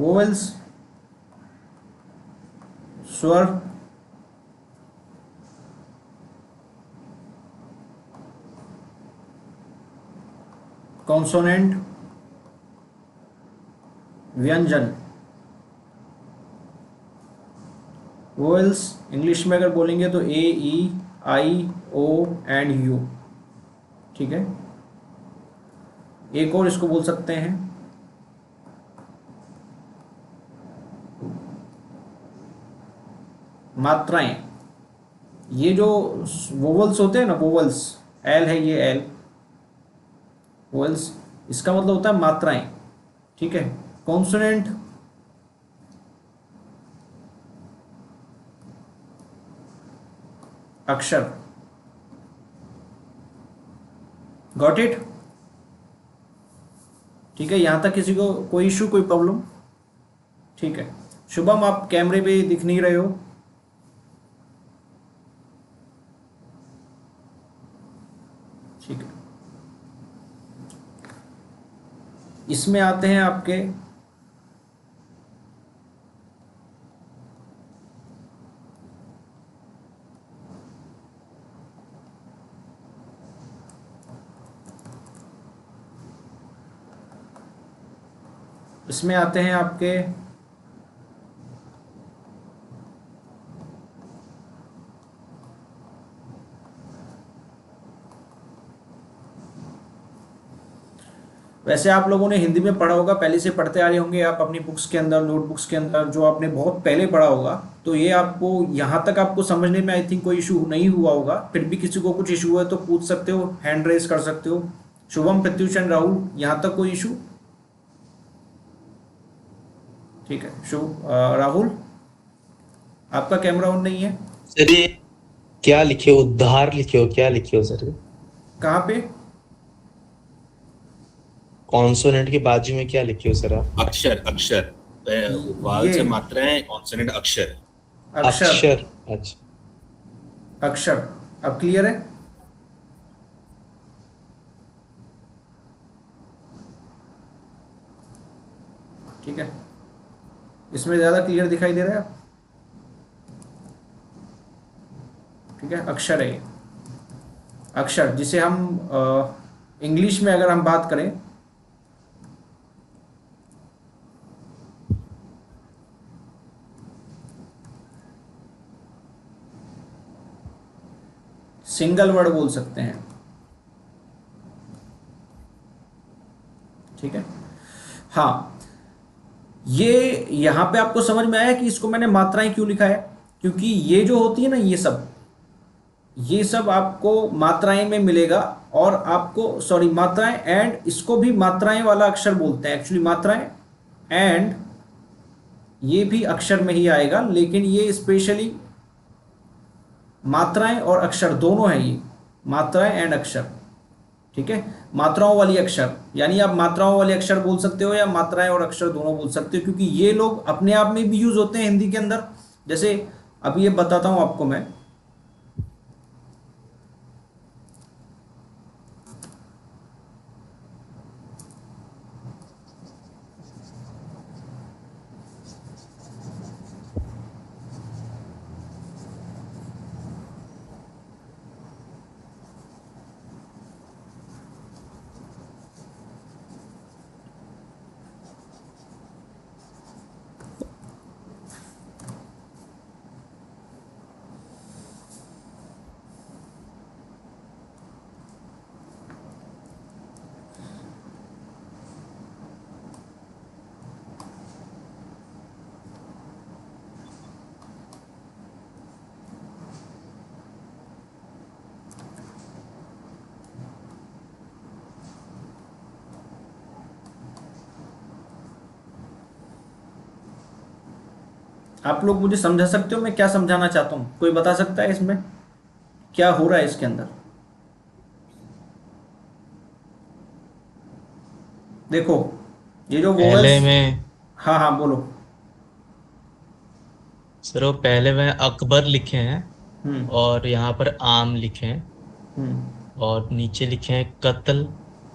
Vowels, स्वर, consonant, व्यंजन। Vowels English में अगर बोलेंगे तो ए, ई, आई, ओ एंड यू। ठीक है, एक और इसको बोल सकते हैं मात्राएं। ये जो वोवल्स होते हैं ना, वोवल्स, एल है ये, एल वोवल्स, इसका मतलब होता है मात्राएं। ठीक है, कॉन्सोनेंट, अक्षर। Got it? ठीक है, यहां तक किसी को कोई इशू, कोई प्रॉब्लम? ठीक है, शुभम आप कैमरे पे दिख नहीं रहे हो। ठीक है, इसमें आते हैं आपके इसमें आते हैं आपके वैसे आप लोगों ने हिंदी में पढ़ा होगा, पहले से पढ़ते आ रहे होंगे आप अपनी बुक्स के अंदर, नोटबुक्स के अंदर, जो आपने बहुत पहले पढ़ा होगा। तो ये आपको यहाँ तक आपको समझने में आई थिंक कोई इशू नहीं हुआ होगा। फिर भी किसी को कुछ इशू है तो पूछ सकते हो, हैंड रेज कर सकते हो। शुभम, प्रत्युषण, राहुल, यहाँ तक कोई इशू? ठीक है, राहुल आपका कैमरा ऑन नहीं है। सर ये क्या लिखे हो, उद्धार लिखे हो, क्या लिखे हो सर? कहाँ पे? कॉन्सोनेंट के बाजू में क्या लिखे हो सर आप? अक्षर, अक्षर। वाल ये से मात्राएं, कॉन्सोनेंट अक्षर। अक्षर, अक्षर, अच्छा। अक्षर। अब क्लियर है? ठीक है, इसमें ज़्यादा क्लियर दिखाई दे रहा है? ठीक है, अक्षर है ये। अक्षर जिसे हम इंग्लिश में अगर हम बात करें सिंगल वर्ड बोल सकते हैं। ठीक है, हाँ, ये यहां पे आपको समझ में आया कि इसको मैंने मात्राएं क्यों लिखा है? क्योंकि ये जो होती है ना, ये सब आपको मात्राएं में मिलेगा। और आपको, सॉरी, मात्राएं एंड, इसको भी मात्राएं वाला अक्षर बोलते हैं एक्चुअली। मात्राएं एंड ये भी अक्षर में ही आएगा, लेकिन ये स्पेशली मात्राएं और अक्षर दोनों है ये, मात्राएं एंड अक्षर। ठीक है, मात्राओं वाली अक्षर, यानी आप मात्राओं वाले अक्षर बोल सकते हो या मात्राएं और अक्षर दोनों बोल सकते हो, क्योंकि ये लोग अपने आप में भी यूज होते हैं हिंदी के अंदर। जैसे अभी ये बताता हूं आपको मैं। आप लोग मुझे समझा सकते हो मैं क्या समझाना चाहता हूँ? कोई बता सकता है इसमें क्या हो रहा है इसके अंदर? देखो, ये जो पहले वोवेल्स, में हाँ हाँ बोलो। सर, वो पहले में अकबर लिखे हैं हम्म। और यहाँ पर आम लिखे हैं, हम्म। और नीचे लिखे हैं कत्ल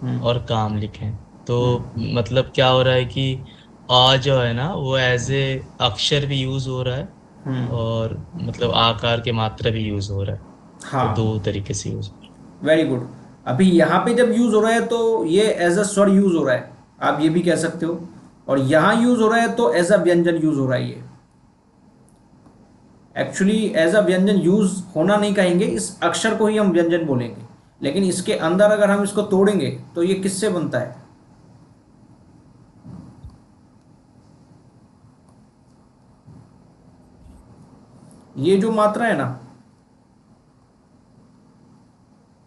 हम्म। और काम लिखे हैं। तो हम्म। मतलब क्या हो रहा है कि आ जो है ना वो एज ए अक्षर भी यूज हो रहा है और मतलब आकार के मात्रा भी यूज हो रहा है। तो हाँ, दो तरीके से यूज। Very good. अभी यहाँ पे जब यूज हो रहा है तो ये एज अ स्वर यूज हो रहा है, आप ये भी कह सकते हो। और यहाँ यूज हो रहा है तो एज अ व्यंजन यूज हो रहा है ये। एक्चुअली एज अ व्यंजन यूज होना नहीं कहेंगे, इस अक्षर को ही हम व्यंजन बोलेंगे। लेकिन इसके अंदर अगर हम इसको तोड़ेंगे तो ये किससे बनता है? ये जो मात्रा है ना,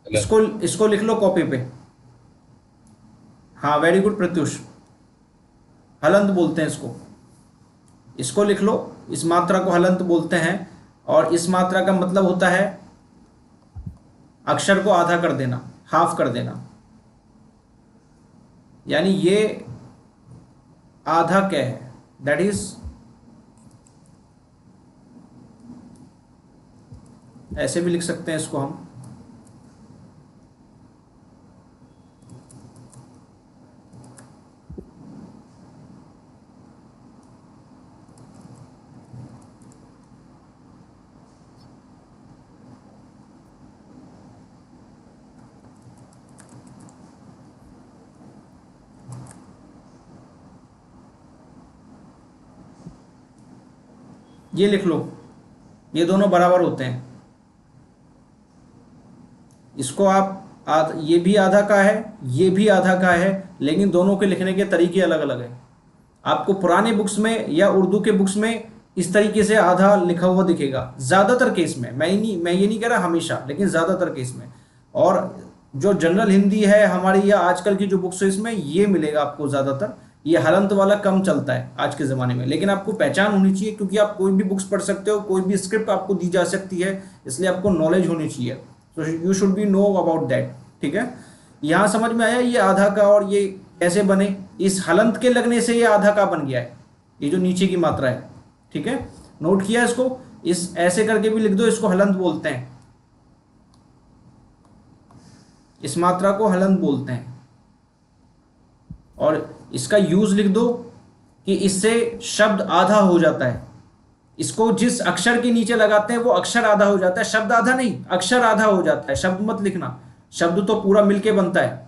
हलंत। इसको इसको लिख लो कॉपी पे। हाँ, वेरी गुड प्रत्युष, हलंत बोलते हैं इसको। इसको लिख लो, इस मात्रा को हलंत बोलते हैं। और इस मात्रा का मतलब होता है अक्षर को आधा कर देना, हाफ कर देना। यानी ये आधा क्या है, दैट इज, ऐसे भी लिख सकते हैं इसको हम। ये लिख लो, ये दोनों बराबर होते हैं। इसको आप ये भी आधा का है, ये भी आधा का है, लेकिन दोनों के लिखने के तरीके अलग अलग हैं। आपको पुराने बुक्स में या उर्दू के बुक्स में इस तरीके से आधा लिखा हुआ दिखेगा ज़्यादातर केस में। मैं ये नहीं कह रहा हमेशा, लेकिन ज़्यादातर केस में। और जो जनरल हिंदी है हमारी या आजकल की जो बुक्स है इसमें ये मिलेगा आपको ज़्यादातर। ये हलंत वाला कम चलता है आज के ज़माने में, लेकिन आपको पहचान होनी चाहिए, क्योंकि आप कोई भी बुक्स पढ़ सकते हो, कोई भी स्क्रिप्ट आपको दी जा सकती है, इसलिए आपको नॉलेज होनी चाहिए। तो you should be know about that. ठीक है, यहाँ समझ में आया ये आधा का और ये कैसे बने? इस हलंत के लगने से ये आधा का बन गया है, ये जो नीचे की मात्रा है। ठीक है, नोट किया इसको? इस ऐसे करके भी लिख दो, इसको हलंत बोलते हैं, इस मात्रा को हलंत बोलते हैं। और इसका यूज लिख दो कि इससे शब्द आधा हो जाता है। इसको जिस अक्षर के नीचे लगाते हैं वो अक्षर आधा हो जाता है, शब्द आधा नहीं, अक्षर आधा हो जाता है। शब्द मत लिखना, शब्द तो पूरा मिलके बनता है।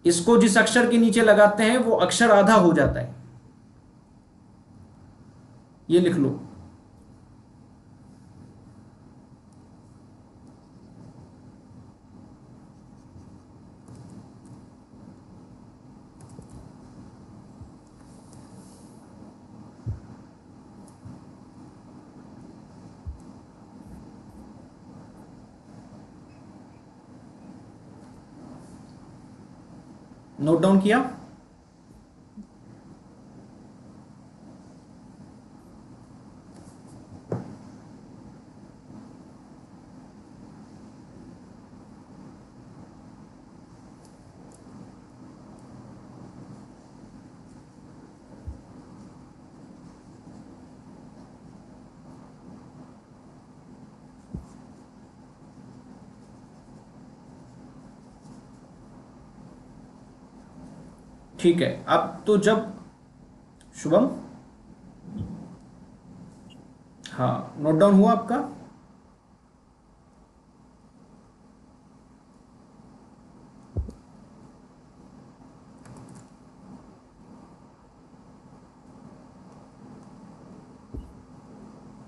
इसको जिस अक्षर के नीचे लगाते हैं वो अक्षर आधा हो जाता है, ये लिख लो। नोट डाउन किया? ठीक है, अब तो जब शुभम, हाँ नोट डाउन हुआ आपका?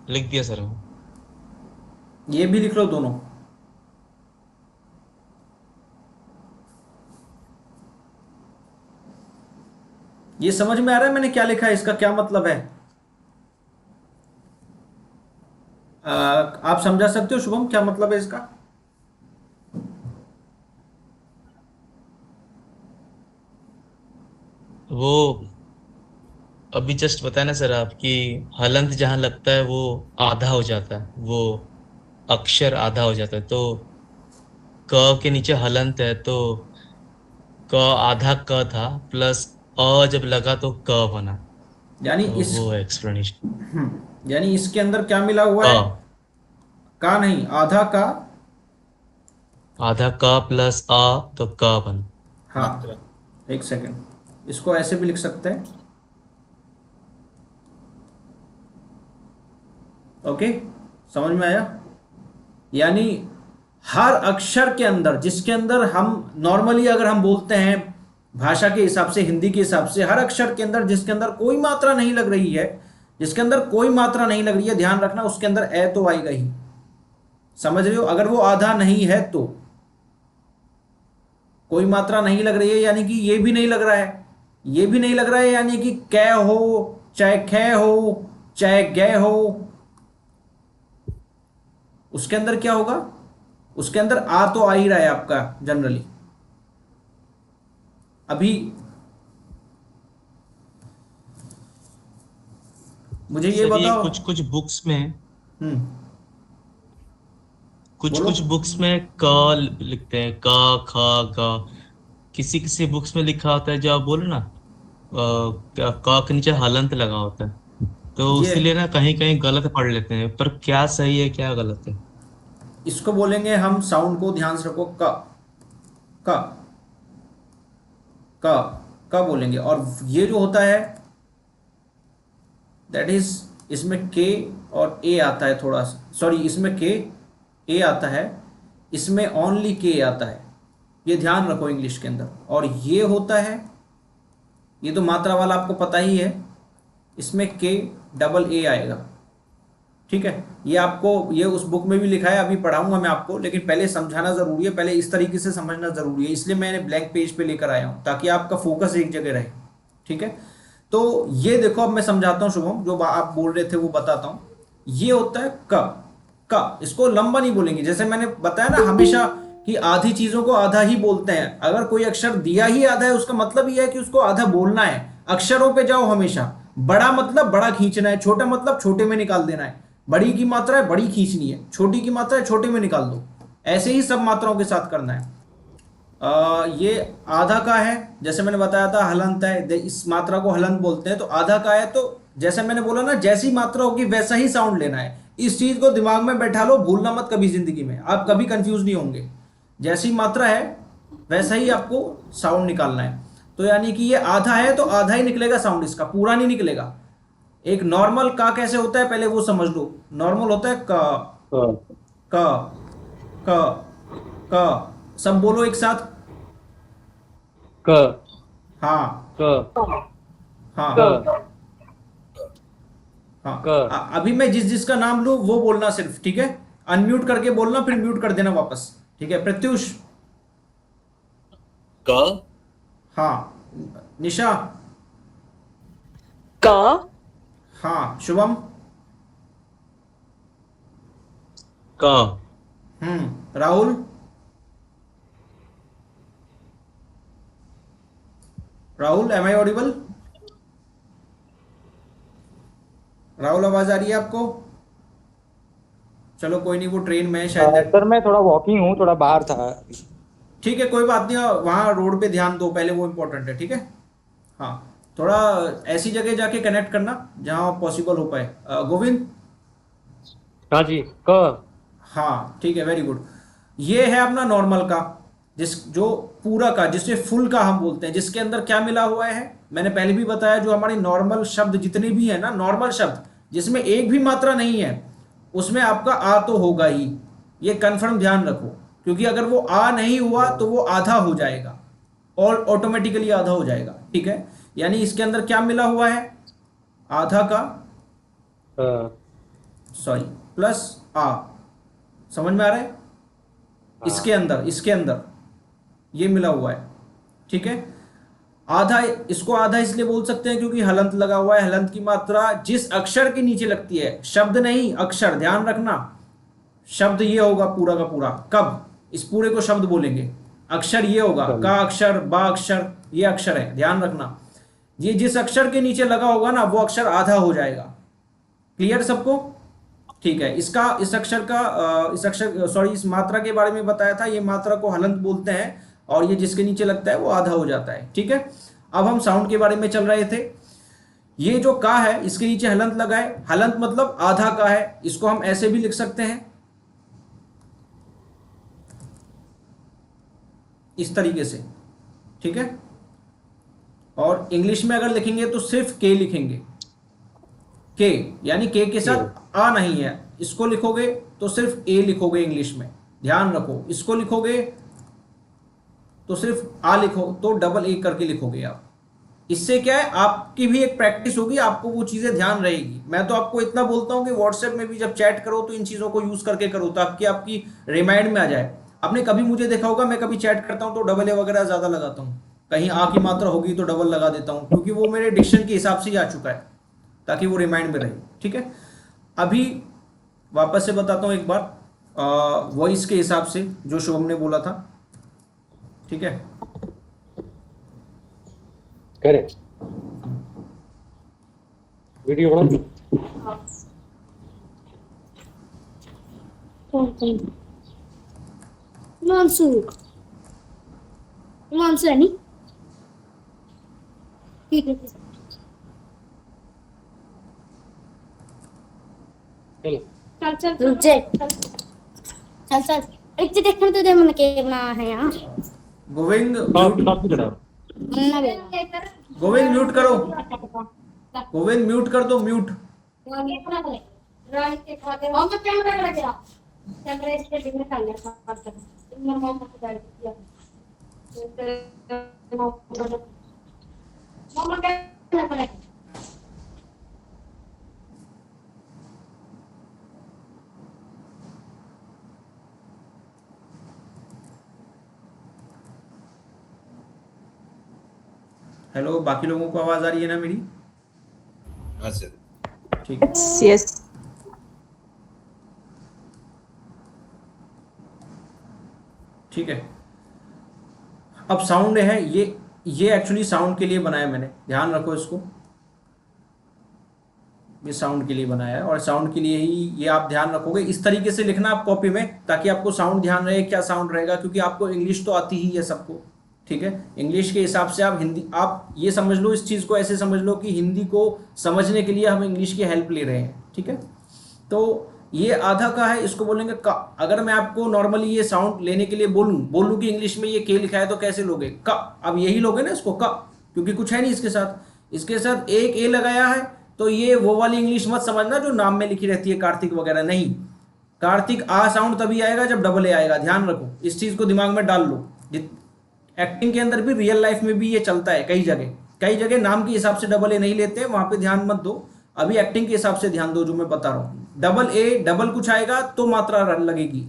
लिख दिया सर। ये भी लिख लो दोनों। ये समझ में आ रहा है मैंने क्या लिखा है, इसका क्या मतलब है? आप समझा सकते हो शुभम, क्या मतलब है इसका? वो अभी जस्ट बताया ना सर आपकी, हलंत जहां लगता है वो आधा हो जाता है, वो अक्षर आधा हो जाता है। तो क के नीचे हलंत है तो क आधा क था प्लस अ जब लगा तो क बना। यानी तो इस वो एक्सप्लेनेशन। यानी इसके अंदर क्या मिला हुआ क है? का नहीं, आधा का। आधा क प्लस अ तो क बना। हाँ, मात्रा। एक सेकंड, इसको ऐसे भी लिख सकते हैं। ओके, समझ में आया? यानी हर अक्षर के अंदर, जिसके अंदर हम नॉर्मली अगर हम बोलते हैं भाषा के हिसाब से, हिंदी के हिसाब से, हर अक्षर के अंदर जिसके अंदर कोई मात्रा नहीं लग रही है, जिसके अंदर कोई मात्रा नहीं लग रही है, ध्यान रखना उसके अंदर ए तो आएगा ही। समझ रहे हो? अगर वो आधा नहीं है तो कोई मात्रा नहीं लग रही है, यानी कि ये भी नहीं लग रहा है, ये भी नहीं लग रहा है, यानी कि कै हो चाहे खे हो चाहे गे हो, उसके अंदर क्या होगा? उसके अंदर आ तो आ ही रहा है आपका जनरली। अभी मुझे ये सर ये बताओ। कुछ कुछ बुक्स में हम्म, कुछ बोलो। कुछ बुक्स में क लिखते हैं, क ख ग। किसी किसी बुक्स में लिखा होता है, जो आप बोले ना, क के नीचे हलंत लगा होता है, तो ये इसीलिए ना कहीं कहीं गलत पढ़ लेते हैं, पर क्या सही है क्या गलत है? इसको बोलेंगे हम, साउंड को ध्यान से रखो, क क क क बोलेंगे। और ये जो होता है दैट इज, इसमें के और ए आता है थोड़ा सा, सॉरी इसमें के ए आता है, इसमें ओनली के आता है, ये ध्यान रखो इंग्लिश के अंदर। और ये होता है, ये तो मात्रा वाला आपको पता ही है, इसमें के डबल ए आएगा। ठीक है, ये आपको, ये उस बुक में भी लिखा है, अभी पढ़ाऊंगा मैं आपको, लेकिन पहले समझाना जरूरी है, पहले इस तरीके से समझना जरूरी है, इसलिए मैंने ब्लैंक पेज पे लेकर आया हूं ताकि आपका फोकस एक जगह रहे। ठीक है, तो ये देखो, अब मैं समझाता हूं शुभम, जो आप बोल रहे थे वो बताता हूं। ये होता है क क, इसको लंबा नहीं बोलेंगे, जैसे मैंने बताया ना हमेशा कि आधी चीजों को आधा ही बोलते हैं। अगर कोई अक्षर दिया ही आधा है, उसका मतलब यह है कि उसको आधा बोलना है। अक्षरों पे जाओ हमेशा, बड़ा मतलब बड़ा खींचना है, छोटा मतलब छोटे में निकाल देना है। बड़ी की मात्रा है बड़ी खींचनी है, छोटी की मात्रा है छोटे में निकाल दो। ऐसे ही सब मात्राओं के साथ करना है। ये आधा का है, जैसे मैंने बताया था हलंत है, इस मात्रा को हलंत बोलते हैं। तो आधा का है, तो जैसे मैंने बोला ना, जैसी मात्रा होगी वैसा ही साउंड लेना है। इस चीज को दिमाग में बैठा लो, भूलना मत कभी जिंदगी में, आप कभी कंफ्यूज नहीं होंगे। जैसी मात्रा है वैसा ही आपको साउंड निकालना है। तो यानी कि ये आधा है तो आधा ही निकलेगा साउंड, इसका पूरा नहीं निकलेगा। एक नॉर्मल का कैसे होता है पहले वो समझ लो। नॉर्मल होता है का क का का का, सब बोलो एक साथ। क हाँ क हाँ क हाँ। क अभी मैं जिस जिसका नाम लूँ वो बोलना सिर्फ, ठीक है? अनम्यूट करके बोलना, फिर म्यूट कर देना वापस। ठीक है, प्रत्युष। क हाँ, निशा। का हाँ, शुभम। क Rahul. Rahul, am I audible? Rahul, आवाज आ रही है आपको? चलो कोई नहीं, वो ट्रेन में है शायद। सर मैं थोड़ा वॉकिंग हूँ, थोड़ा बाहर था अभी। ठीक है, कोई बात नहीं, वहाँ रोड पे ध्यान दो पहले, वो इम्पोर्टेंट है। ठीक है, हाँ, थोड़ा ऐसी जगह जाके कनेक्ट करना जहाँ पॉसिबल हो पाए। गोविंद। हाँ जी, क हाँ ठीक है, वेरी गुड। ये है अपना नॉर्मल का, जिस जो पूरा का, जिसे फुल का हम बोलते हैं, जिसके अंदर क्या मिला हुआ है मैंने पहले भी बताया। जो हमारी नॉर्मल शब्द जितने भी है ना, नॉर्मल शब्द जिसमें एक भी मात्रा नहीं है, उसमें आपका आ तो होगा ही, ये कंफर्म ध्यान रखो। क्योंकि अगर वो आ नहीं हुआ तो वो आधा हो जाएगा, और ऑटोमेटिकली आधा हो जाएगा। ठीक है, यानी इसके अंदर क्या मिला हुआ है? आधा का, सॉरी, प्लस आ। समझ में आ रहा है? इसके अंदर ये मिला हुआ है। ठीक है, आधा, इसको आधा इसलिए बोल सकते हैं क्योंकि हलंत लगा हुआ है। हलंत की मात्रा जिस अक्षर के नीचे लगती है, शब्द नहीं अक्षर, ध्यान रखना। शब्द ये होगा पूरा का पूरा, कब इस पूरे को शब्द बोलेंगे, अक्षर ये होगा, का अक्षर, बा अक्षर, ये अक्षर है, ध्यान रखना। ये जिस अक्षर के नीचे लगा होगा ना, वो अक्षर आधा हो जाएगा। क्लियर सबको? ठीक है, इस अक्षर सॉरी, इस मात्रा के बारे में बताया था। ये मात्रा को हलंत बोलते हैं, और ये जिसके नीचे लगता है वो आधा हो जाता है। ठीक है, अब हम साउंड के बारे में चल रहे थे। ये जो का है, इसके नीचे हलंत लगा है। हलंत मतलब आधा का है, इसको हम ऐसे भी लिख सकते हैं, इस तरीके से। ठीक है, और इंग्लिश में अगर लिखेंगे तो सिर्फ के लिखेंगे। के, यानी के साथ आ नहीं है, इसको लिखोगे तो सिर्फ ए लिखोगे इंग्लिश में, ध्यान रखो। इसको लिखोगे तो सिर्फ आ लिखो, तो डबल ए करके लिखोगे आप। इससे क्या है, आपकी भी एक प्रैक्टिस होगी, आपको वो चीजें ध्यान रहेगी। मैं तो आपको इतना बोलता हूं कि व्हाट्सएप में भी जब चैट करो तो इन चीजों को यूज करके करो, ताकि आपकी रिमाइंड में आ जाए। आपने कभी मुझे देखा होगा, मैं कभी चैट करता हूं तो डबल ए वगैरह ज्यादा लगाता हूं, कहीं आ की मात्रा होगी तो डबल लगा देता हूं, क्योंकि वो मेरे डिक्शन के हिसाब से ही आ चुका है, ताकि वो रिमाइंड में रहे। ठीक है, अभी वापस से बताता हूं एक बार वॉइस के हिसाब से जो शुभम ने बोला था। ठीक है, करेक्ट वीडियो बना। हिमांशु हिमांशु है नहीं ठीक है चलो चल चल रुक जा चल चल एक चीज देखने तो दे मन के बना है यहाँ गोविंद टॉप टॉप चढ़ाओ। मन्ना बे गोविंद म्यूट करो, गोविंद म्यूट कर दो, म्यूट। हेलो, बाकी लोगों को आवाज आ रही है ना मेरी? हाँ सर। ठीक है, यस ठीक है। अब साउंड है, ये एक्चुअली साउंड के लिए बनाया मैंने, ध्यान रखो इसको। ये साउंड के लिए बनाया है, और साउंड के लिए ही ये आप ध्यान रखोगे। इस तरीके से लिखना आप कॉपी में, ताकि आपको साउंड ध्यान रहे, क्या साउंड रहेगा, क्योंकि आपको इंग्लिश तो आती ही है सबको। ठीक है, इंग्लिश के हिसाब से आप हिंदी, आप ये समझ लो, इस चीज़ को ऐसे समझ लो कि हिंदी को समझने के लिए हम इंग्लिश की हेल्प ले रहे हैं। ठीक है, तो ये आधा का है, इसको बोलेंगे का। अगर मैं आपको नॉर्मली ये साउंड लेने के लिए बोलूं कि इंग्लिश में ये के लिखा है, तो कैसे लोगे? का। अब यही लोगे ना इसको, का, क्योंकि कुछ है नहीं इसके साथ। इसके साथ एक ए लगाया है, तो ये वो वाली इंग्लिश मत समझना जो नाम में लिखी रहती है, कार्तिक वगैरह नहीं। कार्तिक आ साउंड तभी आएगा जब डबल ए आएगा, ध्यान रखो, इस चीज़ को दिमाग में डाल लो। एक्टिंग के अंदर भी, रियल लाइफ में भी ये चलता है। कई जगह नाम के हिसाब से डबल ए नहीं लेते, वहां पे ध्यान मत दो। अभी एक्टिंग के हिसाब से ध्यान दो, जो मैं बता रहा हूँ। डबल ए, डबल कुछ आएगा तो मात्रा लगेगी।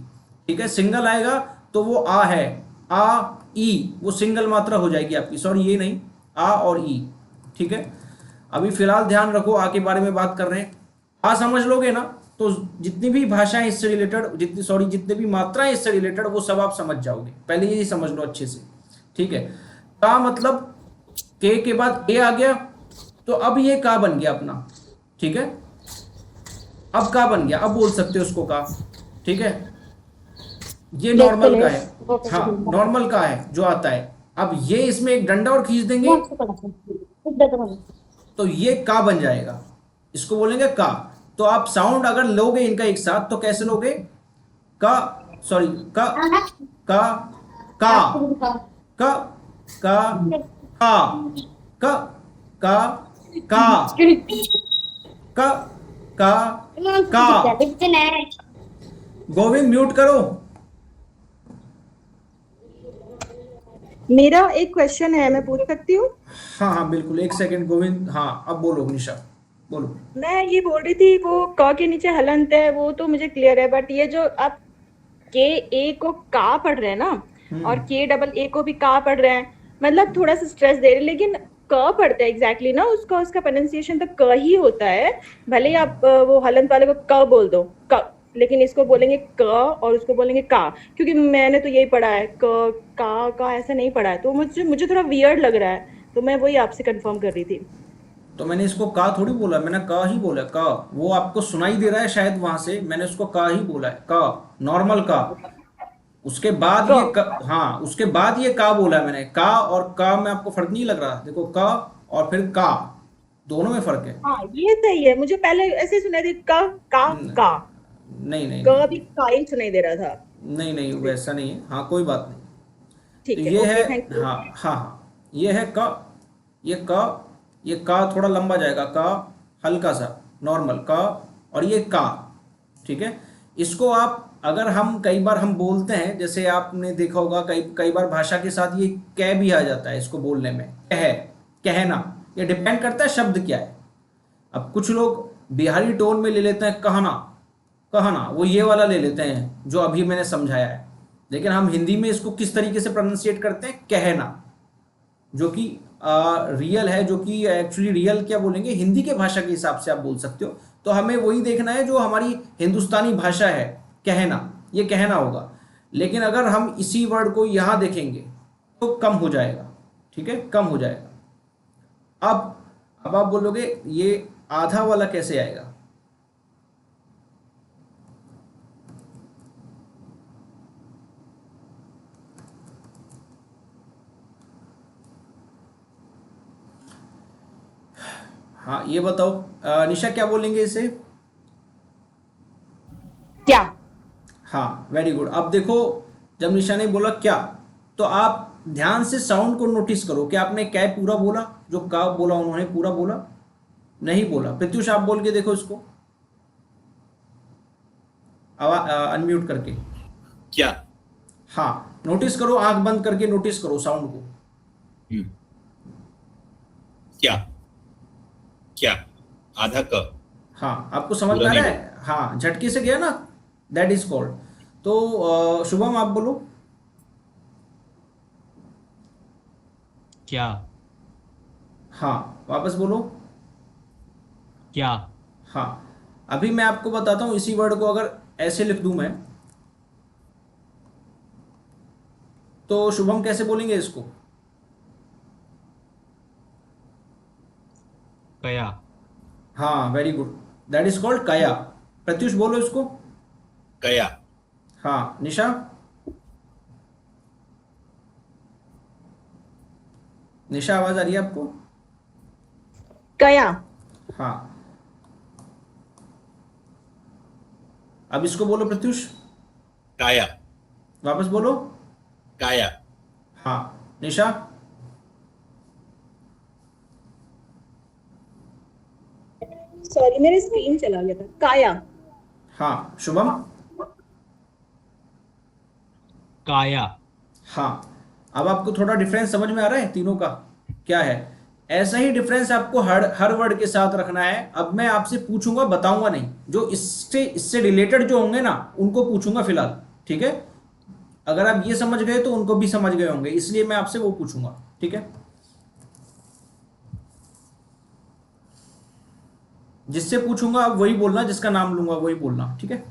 ठीक है, सिंगल आएगा तो वो आ है, आ ई, वो सिंगल मात्रा हो जाएगी आपकी। सॉरी, ये नहीं, आ और ई। ठीक है, अभी फिलहाल ध्यान रखो, आ के बारे में बात कर रहे हैं। आ समझ लोगे ना, तो जितनी भी भाषाएं इससे रिलेटेड, जितने भी मात्राएं इससे रिलेटेड, वो सब आप समझ जाओगे। पहले ये समझ लो अच्छे से। ठीक है, का मतलब के बाद ए आ गया, तो अब ये का बन गया अपना। ठीक है, अब का बन गया, अब बोल सकते हो उसको का। ठीक है, ये नॉर्मल का है, हाँ नॉर्मल का है जो आता है। अब ये इसमें एक डंडा और खींच देंगे तो ये का बन जाएगा, इसको बोलेंगे का। तो आप साउंड अगर लोगे इनका एक साथ, तो कैसे लोगे? का, सॉरी, का का का का का का का का का का का। गोविंद म्यूट करो। मेरा एक क्वेश्चन है, मैं पूछ सकती हूँ? हाँ हाँ बिल्कुल, एक सेकंड गोविंद। हाँ अब बोलो निशा, बोलो। मैं ये बोल रही थी, वो क के नीचे हलंत है, वो तो मुझे क्लियर है, बट ये जो आप के ए को का पढ़ रहे हैं ना, और के डबल ए को भी का पढ़ रहे हैं, मतलब थोड़ा सा स्ट्रेस दे रहे हैं, लेकिन क पढ़ते हैं एग्जैक्टली ना, उसका प्रोनाउंसिएशन तो क ही होता है। भले ही आप वो हलंत वाले को क बोल दो, क, लेकिन इसको बोलेंगे क और उसको बोलेंगे का, क्योंकि मैंने तो यही पढ़ा है, का ऐसा नहीं पढ़ा है, तो मुझे थोड़ा वियर्ड लग रहा है, तो मैं वही आपसे कंफर्म कर रही थी। तो मैंने इसको का थोड़ी बोला, मैंने का ही बोला। का वो आपको सुनाई दे रहा है शायद वहां से, मैंने उसको का ही बोला है, का, नॉर्मल का। उसके बाद ये हाँ, उसके बाद ये का बोला है मैंने। का और का में आपको फर्क नहीं लग रहा? देखो, का और फिर का, दोनों में फर्क है। हाँ ये सही है, मुझे पहले ऐसे सुनाई दी का नहीं का भी का ही सुनाई दे रहा था। नहीं वैसा नहीं है। हाँ कोई बात नहीं। ठीक तो है, ये ओके, है, थैंक यू। हाँ ये है का, ये का थोड़ा लंबा जाएगा, का हल्का सा, नॉर्मल का, और ये का, ठीक है। इसको आप, अगर हम कई बार हम बोलते हैं, जैसे आपने देखा होगा कई कई बार भाषा के साथ ये कह भी आ जाता है इसको बोलने में, कह, कहना, ये डिपेंड करता है शब्द क्या है। अब कुछ लोग बिहारी टोन में ले लेते हैं कहना, कहना, वो ये वाला ले लेते हैं जो अभी मैंने समझाया है, लेकिन हम हिंदी में इसको किस तरीके से प्रोनाउंसिएट करते हैं, कहना, जो कि रियल है, जो कि एक्चुअली रियल क्या बोलेंगे, हिंदी के भाषा के हिसाब से आप बोल सकते हो। तो हमें वही देखना है जो हमारी हिंदुस्तानी भाषा है, कहना, ये कहना होगा। लेकिन अगर हम इसी वर्ड को यहाँ देखेंगे तो कम हो जाएगा, ठीक है, कम हो जाएगा। अब आप बोलोगे ये आधा वाला कैसे आएगा? हाँ ये बताओ, निशा क्या बोलेंगे इसे? क्या? हाँ वेरी गुड। अब देखो, जब निशा ने बोला क्या, तो आप ध्यान से साउंड को नोटिस करो कि आपने क्या पूरा बोला, जो का बोला उन्होंने पूरा बोला, नहीं बोला। प्रत्युष आप बोल के देखो इसको, अनम्यूट करके। क्या? हाँ नोटिस करो, आंख बंद करके नोटिस करो साउंड को। क्या? क्या? आधा क। हाँ आपको समझ में पूरा आ नहीं रहा है? हाँ झटके से गया ना, दैट इज कॉल्ड। तो शुभम आप बोलो। क्या? हाँ वापस बोलो। क्या? हाँ अभी मैं आपको बताता हूँ, इसी वर्ड को अगर ऐसे लिख दूं मैं, तो शुभम कैसे बोलेंगे इसको? कया। हाँ very good, that is called काया। प्रत्युष बोलो इसको। कया। हाँ निशा। निशा आवाज आ रही है आपको? कया। हाँ अब इसको बोलो प्रत्युष, काया। वापस बोलो। काया। हाँ निशा। सॉरी मेरा स्क्रीन चला गया था। काया। हाँ शुभम। काया। हाँ अब आपको थोड़ा डिफरेंस समझ में आ रहा है तीनों का क्या है? ऐसा ही डिफरेंस आपको हर हर वर्ड के साथ रखना है। अब मैं आपसे पूछूंगा, बताऊंगा नहीं, जो इससे इससे रिलेटेड जो होंगे ना उनको पूछूंगा फिलहाल, ठीक है। अगर आप ये समझ गए तो उनको भी समझ गए होंगे, इसलिए मैं आपसे वो पूछूंगा, ठीक है। जिससे पूछूंगा आप वही बोलना, जिसका नाम लूंगा वही बोलना, ठीक है।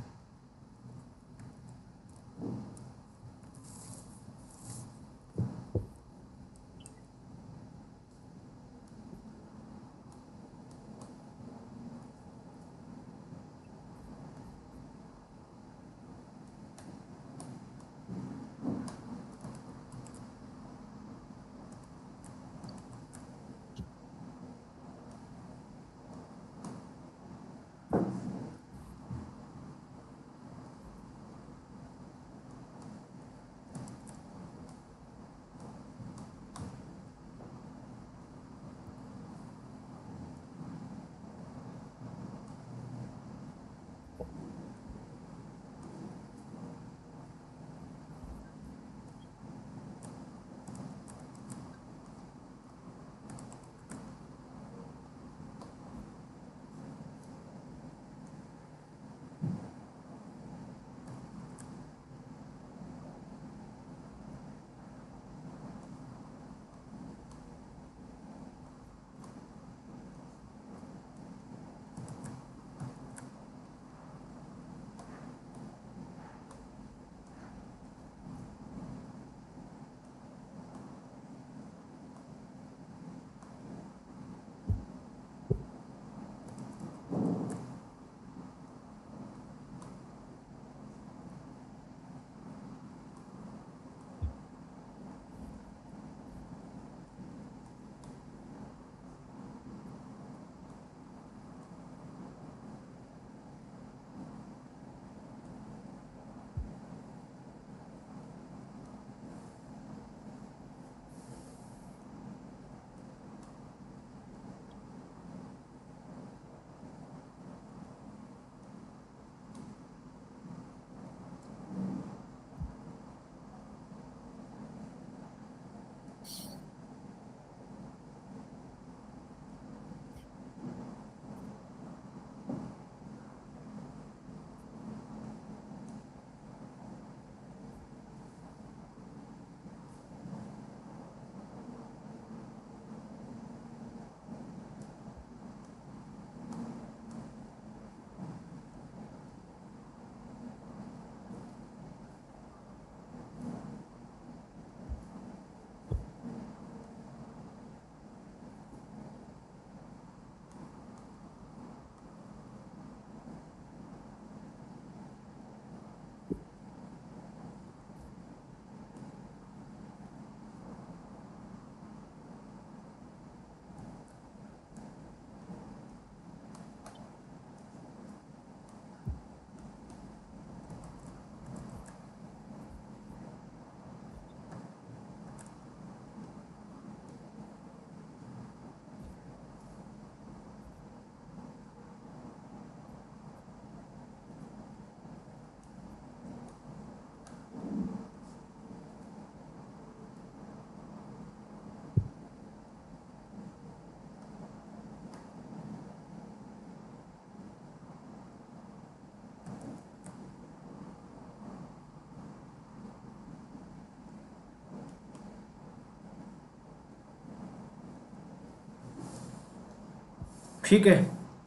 ठीक है,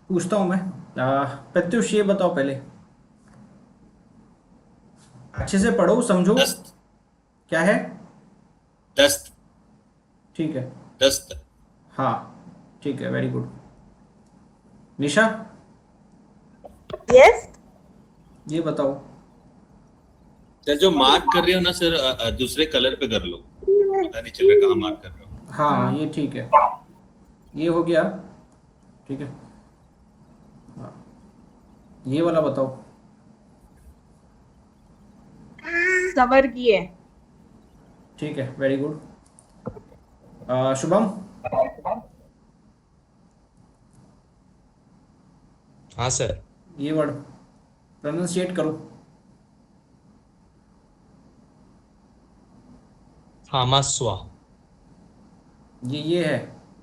पूछता हूँ मैं। प्रत्युष ये बताओ पहले, अच्छे से पढ़ो समझो। दस्त क्या है? दस्त ठीक है, दस्त। हाँ ठीक है, वेरी गुड। निशा यस। ये बताओ। सर जो मार्क कर रहे हो ना सर, दूसरे कलर पे कर लो, पता नहीं चल रहा कहाँ मार्क कर रहे हो। हाँ ये ठीक है, ये हो गया। ठीक है, हाँ, ये वाला बताओ। स्वर्गीय। ठीक है, वेरी गुड। शुभम हाँ सर। ये वर्ड प्रोनाउंसिएट करो। हामास्वा। ये है,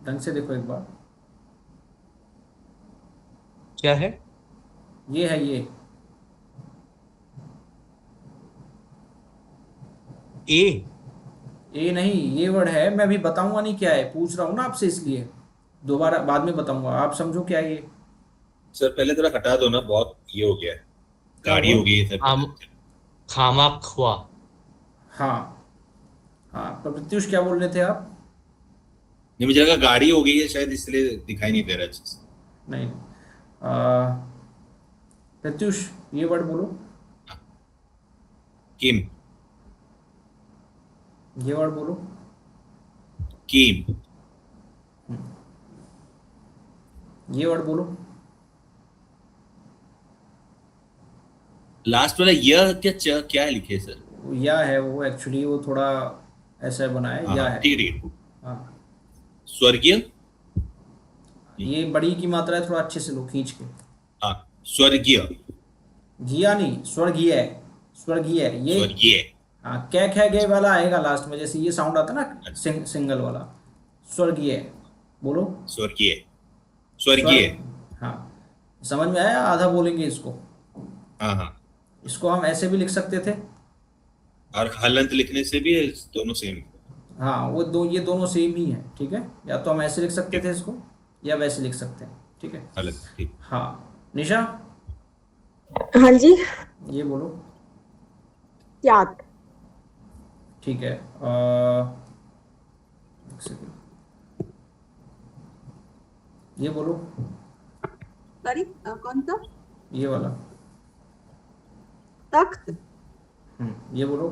ढंग से देखो एक बार। क्या है? ये है ये। ए। ये नहीं, ये वर्ड है, मैं अभी बताऊंगा नहीं क्या है, पूछ रहा हूँ ना आपसे, इसलिए दोबारा बाद में बताऊंगा, आप समझो क्या है ये। सर पहले थोड़ा हटा दो ना, बहुत ये हो गया है, क्या गाड़ी हुआ? हो गई है सब। खाम खामाख्वा। हाँ हाँ, पर प्रत्युष क्या बोल रहे थे आप? नहीं, मुझे लगा गाड़ी हो गई है शायद, इसलिए दिखाई नहीं दे रहा अच्छे से। नहीं, प्रत्युष ये वर्ड बोलो। किम ये वर्ड बोलो। किम ये वर्ड बोलो। लास्ट वाला यह क्या क्या है लिखे सर? वो या है, वो एक्चुअली वो थोड़ा ऐसा बना है, या हाँ है। ठीक है ठीक है। हाँ, स्वर्गीय। ये बड़ी की मात्रा है, थोड़ा अच्छे से लो खींच के। हाँ स्वर्गीय। घिया नहीं, स्वर्गीय है, स्वर्गीय है ये। स्वर्गीय। हाँ, कै खे गे वाला आएगा लास्ट में, जैसे ये साउंड आता है ना, अच्छा। सिंगल वाला। स्वर्गीय बोलो। स्वर्गीय स्वर्गीय। स्वर्ग, हाँ समझ में आया, आधा बोलेंगे इसको। हाँ हाँ। इसको हम ऐसे भी लिख सकते थे। और हलंत लिखने से भी दोनों सेम। हाँ वो ये दोनों सेम ही है, ठीक है, या तो हम ऐसे लिख सकते थे इसको, या वैसे लिख सकते हैं, ठीक है। हलंत ठीक। हाँ निशा हाँ जी। ये बोलो। याद। ठीक है, एक सेकंड, ये बोलो। सॉरी कौन सा? ये वाला। तख्त। ये बोलो।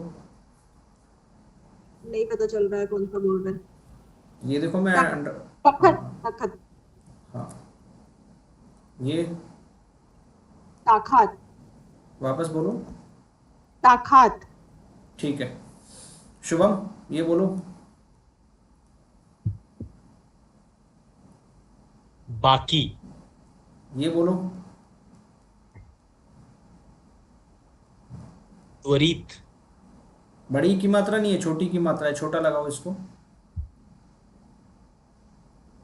नहीं पता चल रहा है कौन सा बोल रहे हैं। ये देखो मैं तखत। तखत। हाँ, ये ताखात। वापस बोलो। ताखात। ठीक है, शुभम ये बोलो। बाकी। ये बोलो। त्वरित। बड़ी की मात्रा नहीं है, छोटी की मात्रा है, छोटा लगाओ इसको।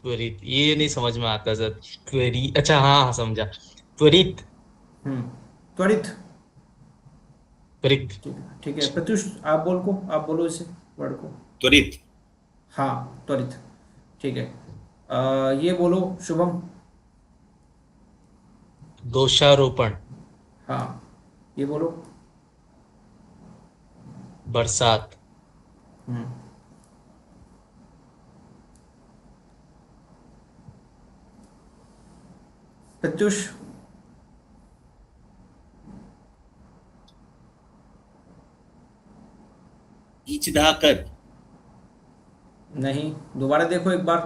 त्वरित ये नहीं समझ में आता सर। त्वरित, अच्छा हाँ हाँ समझा। त्वरित। त्वरित। त्वरित। ठीक है प्रत्युष, आप आप बोलो इसे, वर्ड को। त्वरित। हाँ त्वरित, ठीक है। ये बोलो शुभम। दोषारोपण। हाँ, ये बोलो। बरसात। प्रत्युष ईचदाकर। नहीं, दोबारा देखो एक बार,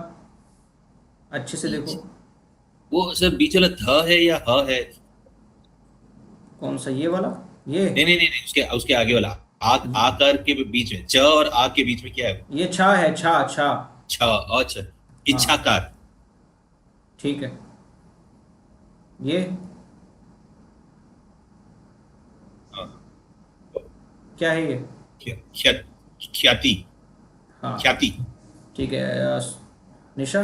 अच्छे से देखो। वो सर बीच वाला ध है या ह है? कौन सा, ये वाला? ये नहीं नहीं नहीं नहीं, उसके उसके आगे वाला। आकर के बीच में च और आ के बीच में क्या है? ये छा है, छा छा। छ। अच्छा। इच्छाकार। ठीक है, ये हाँ। क्या है ये? ख्याति। हाँ ख्याति। ठीक है। निशा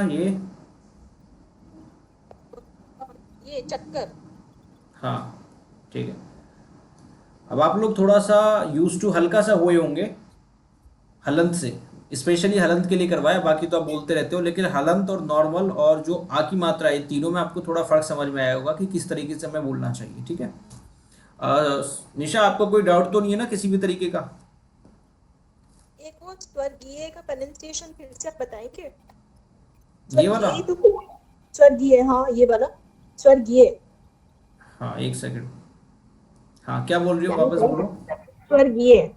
ये चक्कर। हाँ ठीक है। अब आप लोग थोड़ा सा यूज टू हल्का सा हुए होंगे हलंत से, स्पेशली हलंत के लिए करवाया, बाकी तो आप बोलते रहते हो, लेकिन हलंत और नॉर्मल और जो आ की मात्रा है, तीनों में आपको थोड़ा फर्क समझ में आया होगा कि किस तरीके से हमें बोलना चाहिए। ठीक है, निशा आपको कोई डाउट तो नहीं है ना किसी भी तरीके का? एक वो स्वर्गीय का प्रोनाउंसिएशन फिर से आप बताएंगे? ये वाला? स्वर्गीय तो स्वर्गीय, हाँ ये वाला स्वर्गीय। हाँ एक सेकंड, हाँ क्या बोल रही हो, वापस बोलो। स्वर्गीय,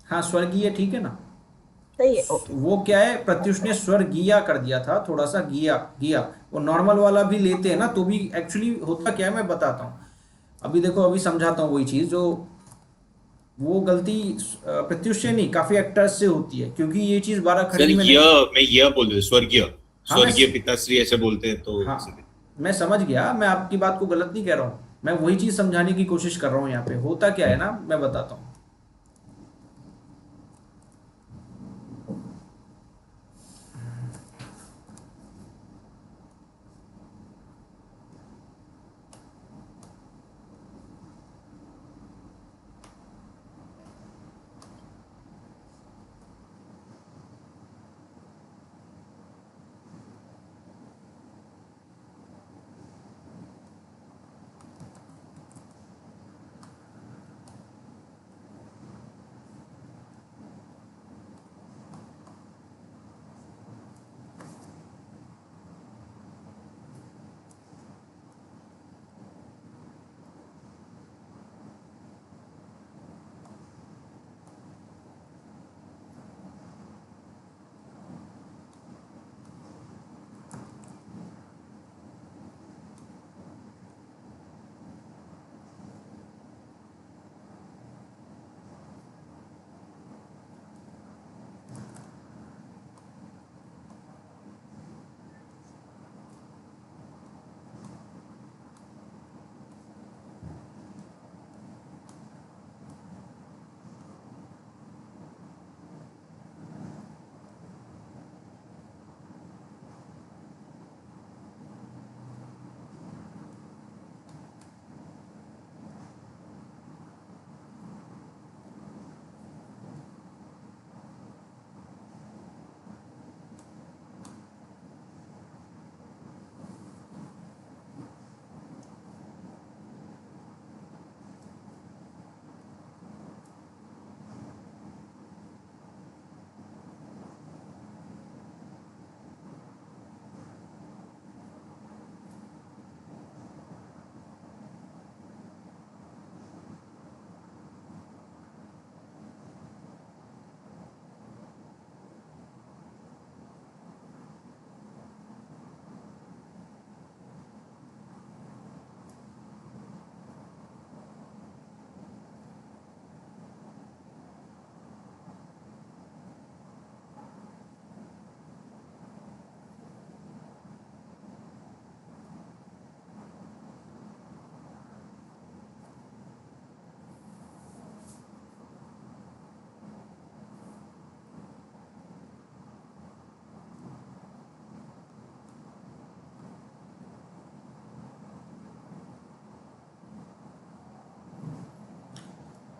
हाँ स्वर्गीय, ठीक है ना। सही है, ओके। वो क्या है, प्रत्युष ने स्वर्गीय कर दिया था, थोड़ा सा गिया गिया, वो नॉर्मल वाला भी लेते हैं ना तो भी एक्चुअली होता क्या है मैं बताता हूँ। अभी देखो, अभी समझाता हूँ वही चीज़ जो वो गलती प्रत्युष से नहीं, काफी एक्टर्स से होती है, क्योंकि ये चीज 12 सर खंडी में मैं यह बोल रहा स्वर्गीय, हाँ स्वर्गीय पिताश्री ऐसे बोलते हैं तो हाँ इसलिए। मैं समझ गया, मैं आपकी बात को गलत नहीं कह रहा हूँ, मैं वही चीज समझाने की कोशिश कर रहा हूँ। यहाँ पे होता क्या है ना, मैं बताता हूँ।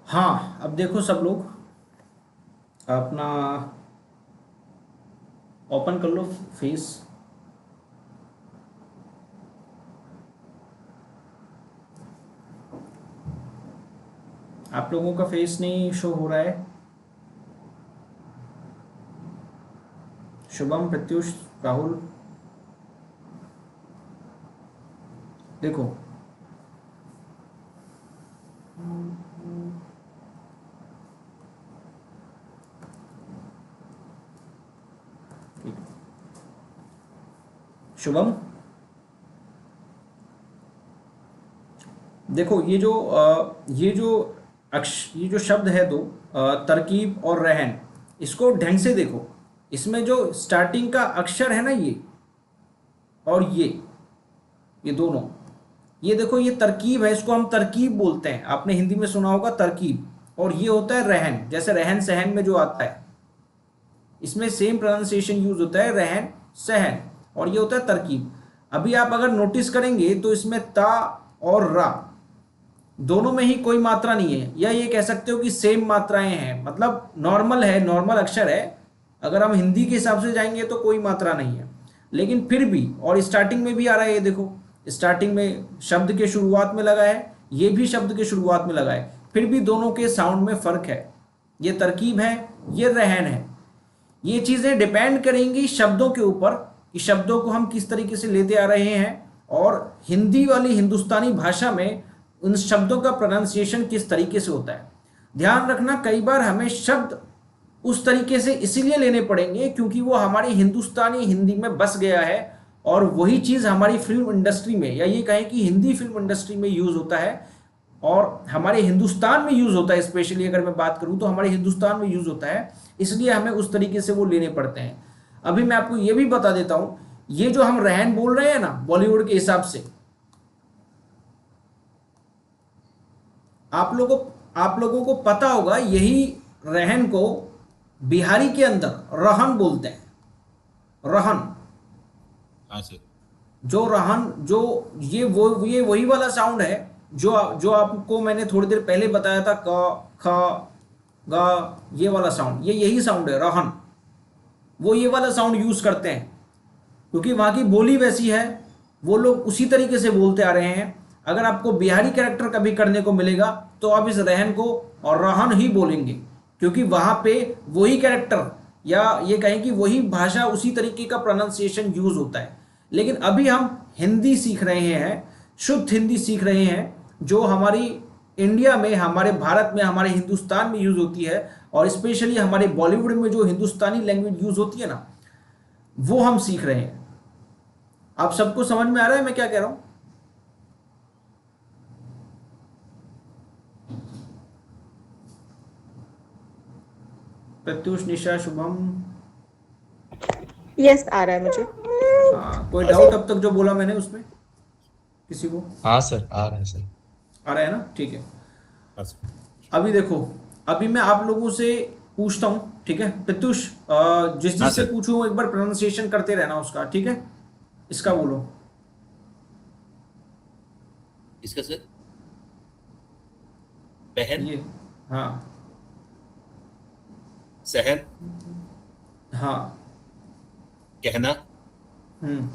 हाँ अब देखो सब लोग, अपना ओपन कर लो फेस। आप लोगों का फेस नहीं शो हो रहा है। शुभम, प्रत्युष, राहुल, देखो शुभम, देखो ये जो शब्द है दो, तरकीब और रहन, इसको ढंग से देखो। इसमें जो स्टार्टिंग का अक्षर है ना, ये और ये दोनों, ये देखो ये तरकीब है, इसको हम तरकीब बोलते हैं, आपने हिंदी में सुना होगा तरकीब। और ये होता है रहन, जैसे रहन सहन में जो आता है, इसमें सेम प्रोनाउंसिएशन यूज होता है, रहन सहन, और ये होता है तरकीब। अभी आप अगर नोटिस करेंगे तो इसमें ता और रा दोनों में ही कोई मात्रा नहीं है, या ये कह सकते हो कि सेम मात्राएं हैं, मतलब नॉर्मल है, नॉर्मल अक्षर है, अगर हम हिंदी के हिसाब से जाएंगे तो कोई मात्रा नहीं है, लेकिन फिर भी, और स्टार्टिंग में भी आ रहा है, ये देखो स्टार्टिंग में शब्द के शुरुआत में लगा है, ये भी शब्द के शुरुआत में लगा है, फिर भी दोनों के साउंड में फर्क है। ये तरकीब है, ये रहन है। ये चीज़ें डिपेंड करेंगी शब्दों के ऊपर कि शब्दों को हम किस तरीके से लेते आ रहे हैं, और हिंदी वाली हिंदुस्तानी भाषा में उन शब्दों का प्रोनाउंसिएशन किस तरीके से होता है। ध्यान रखना, कई बार हमें शब्द उस तरीके से इसीलिए लेने पड़ेंगे क्योंकि वो हमारी हिंदुस्तानी हिंदी में बस गया है, और वही चीज़ हमारी फिल्म इंडस्ट्री में, या ये कहें कि हिंदी फिल्म इंडस्ट्री में यूज़ होता है और हमारे हिंदुस्तान में यूज़ होता है। स्पेशली अगर मैं बात करूँ तो हमारे हिंदुस्तान में यूज़ होता है, इसलिए हमें उस तरीके से वो लेने पड़ते हैं। अभी मैं आपको ये भी बता देता हूँ, ये जो हम रहन बोल रहे हैं ना बॉलीवुड के हिसाब से, आप लोगों को पता होगा, यही रहन को बिहारी के अंदर रहन बोलते हैं। रहन, हाँ सर। जो रहन, जो ये वही वाला साउंड है जो आपको मैंने थोड़ी देर पहले बताया था, क ख ग, ये वाला साउंड, ये यही साउंड है रहन। वो ये वाला साउंड यूज करते हैं क्योंकि वहाँ की बोली वैसी है, वो लोग उसी तरीके से बोलते आ रहे हैं। अगर आपको बिहारी कैरेक्टर कभी करने को मिलेगा तो आप इस रहन को और रहन ही बोलेंगे, क्योंकि वहाँ पे वही कैरेक्टर, या ये कहें कि वही भाषा, उसी तरीके का प्रोनाउंसिएशन यूज होता है। लेकिन अभी हम हिंदी सीख रहे हैं, शुद्ध हिंदी सीख रहे हैं, जो हमारी इंडिया में, हमारे भारत में, हमारे हिंदुस्तान में यूज होती है, और स्पेशली हमारे बॉलीवुड में जो हिंदुस्तानी लैंग्वेज यूज होती है ना, वो हम सीख रहे हैं। आप सबको समझ में आ रहा है मैं क्या कह रहा हूं? प्रत्युष, निशा, शुभम, यस आ रहा है मुझे। हाँ, कोई डाउट अब तक जो बोला मैंने उसमें किसी को? हाँ सर, आ रहा है सर। आ रहा है ना, ठीक है। हाँ सर। अभी देखो, अभी मैं आप लोगों से पूछता हूँ, ठीक है प्रत्युष, जिस हाँ से सर। पूछूं एक बार प्रोनाउंसिएशन करते रहना उसका, ठीक है? इसका बोलो। इसका सर, बहन, ये, हाँ सहन, हाँ, कहना, हम्म,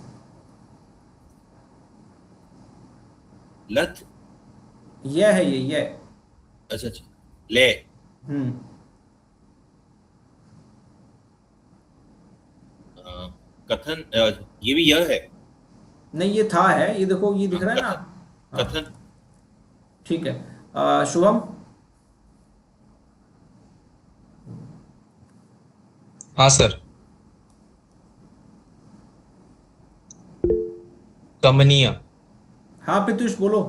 लत, यह है, ये अच्छा अच्छा, ले, हम्म, कथन, ये भी यह है। नहीं ये था है, ये देखो ये दिख रहा है ना। हाँ, कथन, ठीक है। शुभम, हाँ सर। कमनीय। हाँ प्रत्युष बोलो।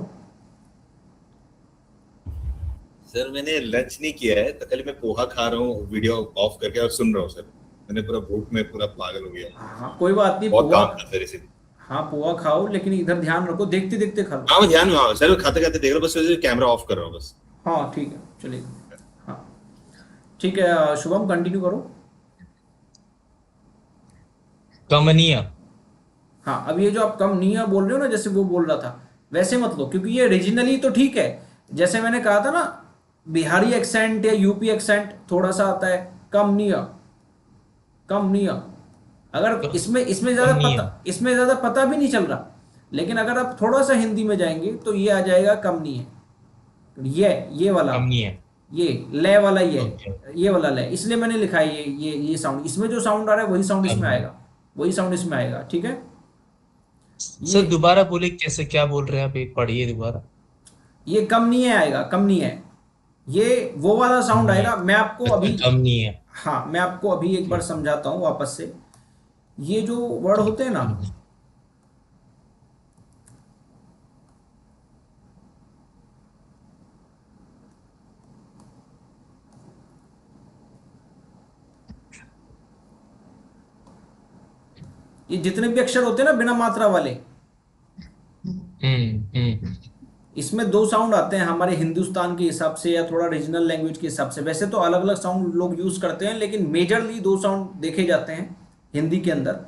सर मैंने लंच नहीं किया है, तो कल मैं पोहा खा रहा हूँ वीडियो ऑफ करके और सुन रहा हूँ सर। मैंने पूरा भूख में पूरा पागल हो गया, हाँ कोई बात नहीं, बहुत पोहा, काम था सर इसे। हाँ पोहा खाओ, लेकिन इधर ध्यान रखो, देखते देखते खा लो। हाँ मैं ध्यान में, हाँ सर खाते खाते देख रहा हूँ, बस कैमरा ऑफ कर रहा हूँ बस। हाँ ठीक है, चलिए। हाँ ठीक है, शुभम कंटिन्यू करो। कमनीय। हाँ, अब ये जो आप कमनीय बोल रहे हो ना, जैसे वो बोल रहा था, वैसे मत लो, क्योंकि ये रीजनली तो ठीक है। जैसे मैंने कहा था ना, बिहारी एक्सेंट या यूपी एक्सेंट थोड़ा सा आता है, कमनीय, कमनीय। अगर इसमें ज़्यादा पता भी नहीं चल रहा, लेकिन अगर आप थोड़ा सा हिंदी में जाएंगे तो ये आ जाएगा कमनीय। ये वाला, कमनीय। ये ले वाला, Okay. ये वाला ले, इसलिए मैंने लिखा है ये साउंड। इसमें जो साउंड आ रहा है वही साउंड इसमें आएगा, वही साउंड इसमें आएगा, ठीक है? सर दोबारा बोले, कैसे, क्या बोल रहे हैं आप, एक पढ़िए दोबारा। ये कमनीय आएगा, कमनीय, ये वो वाला साउंड आएगा। मैं आपको अभी, कमनीय। हाँ मैं आपको अभी एक बार समझाता हूँ वापस से। ये जो वर्ड होते हैं ना, ये जितने भी अक्षर होते हैं ना बिना मात्रा वाले, इसमें दो साउंड आते हैं हमारे हिंदुस्तान के हिसाब से या थोड़ा रीजनल लैंग्वेज के हिसाब से। वैसे तो अलग अलग साउंड लोग यूज करते हैं, लेकिन मेजरली दो साउंड देखे जाते हैं हिंदी के अंदर,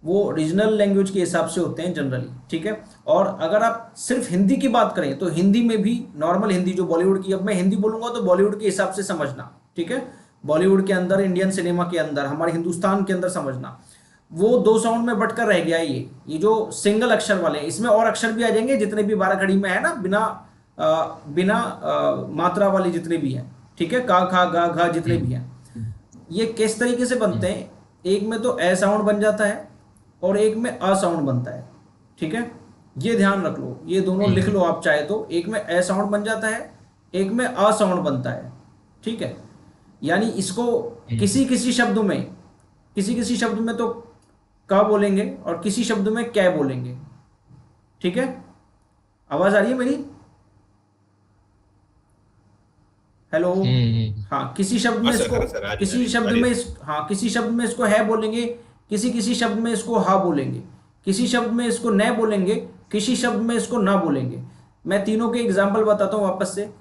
वो रीजनल लैंग्वेज के हिसाब से होते हैं जनरली, ठीक है? और अगर आप सिर्फ हिंदी की बात करें तो हिंदी में भी नॉर्मल हिंदी जो बॉलीवुड की, अब मैं हिंदी बोलूंगा तो बॉलीवुड के हिसाब से समझना, ठीक है? बॉलीवुड के अंदर, इंडियन सिनेमा के अंदर, हमारे हिंदुस्तान के अंदर समझना, वो 2 साउंड में बटकर रह गया है। ये जो सिंगल अक्षर वाले हैं, इसमें और अक्षर भी आ जाएंगे जितने भी 12 खड़ी में है ना, बिना मात्रा वाले जितने भी हैं, ठीक है, का खा गा घा जितने भी हैं। ये किस तरीके से बनते हैं, एक में तो ए साउंड बन जाता है और एक में अ साउंड बनता है, ठीक है, ये ध्यान रख लो, ये दोनों लिख लो आप चाहे तो। एक में ए साउंड बन जाता है, एक में अ साउंड बनता है, ठीक है। यानी इसको किसी किसी शब्द में तो का बोलेंगे और किसी शब्द में कै बोलेंगे, ठीक है। आवाज आ रही है मेरी? हेलो। हाँ, किसी शब्द में इसको, किसी शब्द में हाँ, किसी शब्द में इसको है बोलेंगे, किसी शब्द में इसको हा बोलेंगे, किसी शब्द में इसको न बोलेंगे, किसी शब्द में इसको ना बोलेंगे। मैं तीनों के एग्जाम्पल बताता हूं वापस से।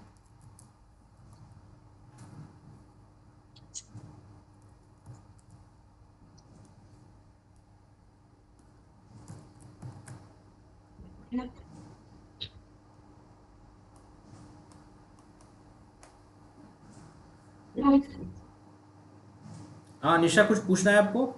हाँ निशा, कुछ पूछना है आपको?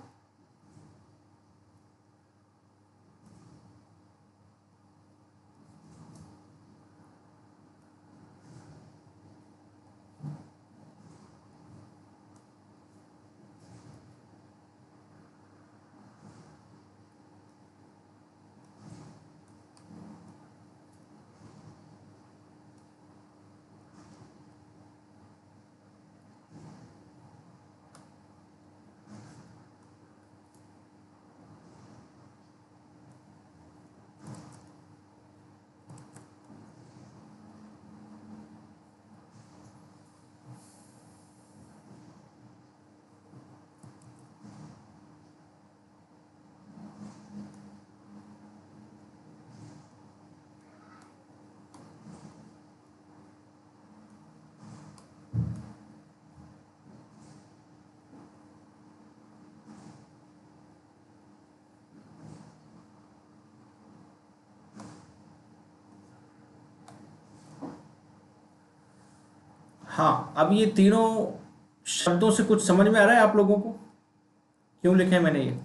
हाँ, अब ये तीनों शब्दों से कुछ समझ में आ रहा है आप लोगों को, क्यों लिखे मैंने ये?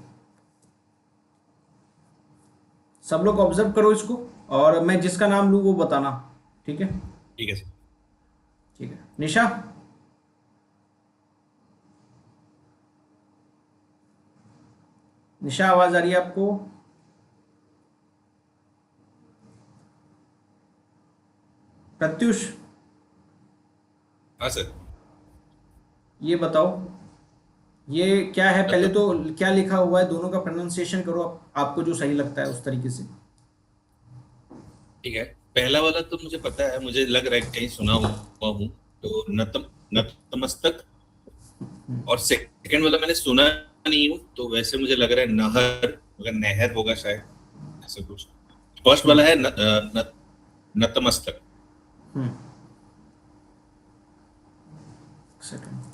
सब लोग ऑब्जर्व करो इसको और मैं जिसका नाम लूँ वो बताना, ठीक है? ठीक है सर। ठीक है। निशा, निशा आवाज आ रही है आपको? प्रत्युष, हाँ सर। ये बताओ ये क्या है? पहले तो क्या लिखा हुआ है, दोनों का प्रोनाउंसिएशन करो आपको जो सही लगता है उस तरीके से। ठीक है, पहला वाला तो मुझे पता है, मुझे लग रहा है कहीं सुना हुआ हूँ, तो नतमस्तक। और सेकंड वाला मैंने सुना नहीं हूँ, तो वैसे मुझे लग रहा है नहर, मगर नहर होगा शायद, ऐसा कुछ। फर्स्ट वाला है नतमस्तक। सेकंड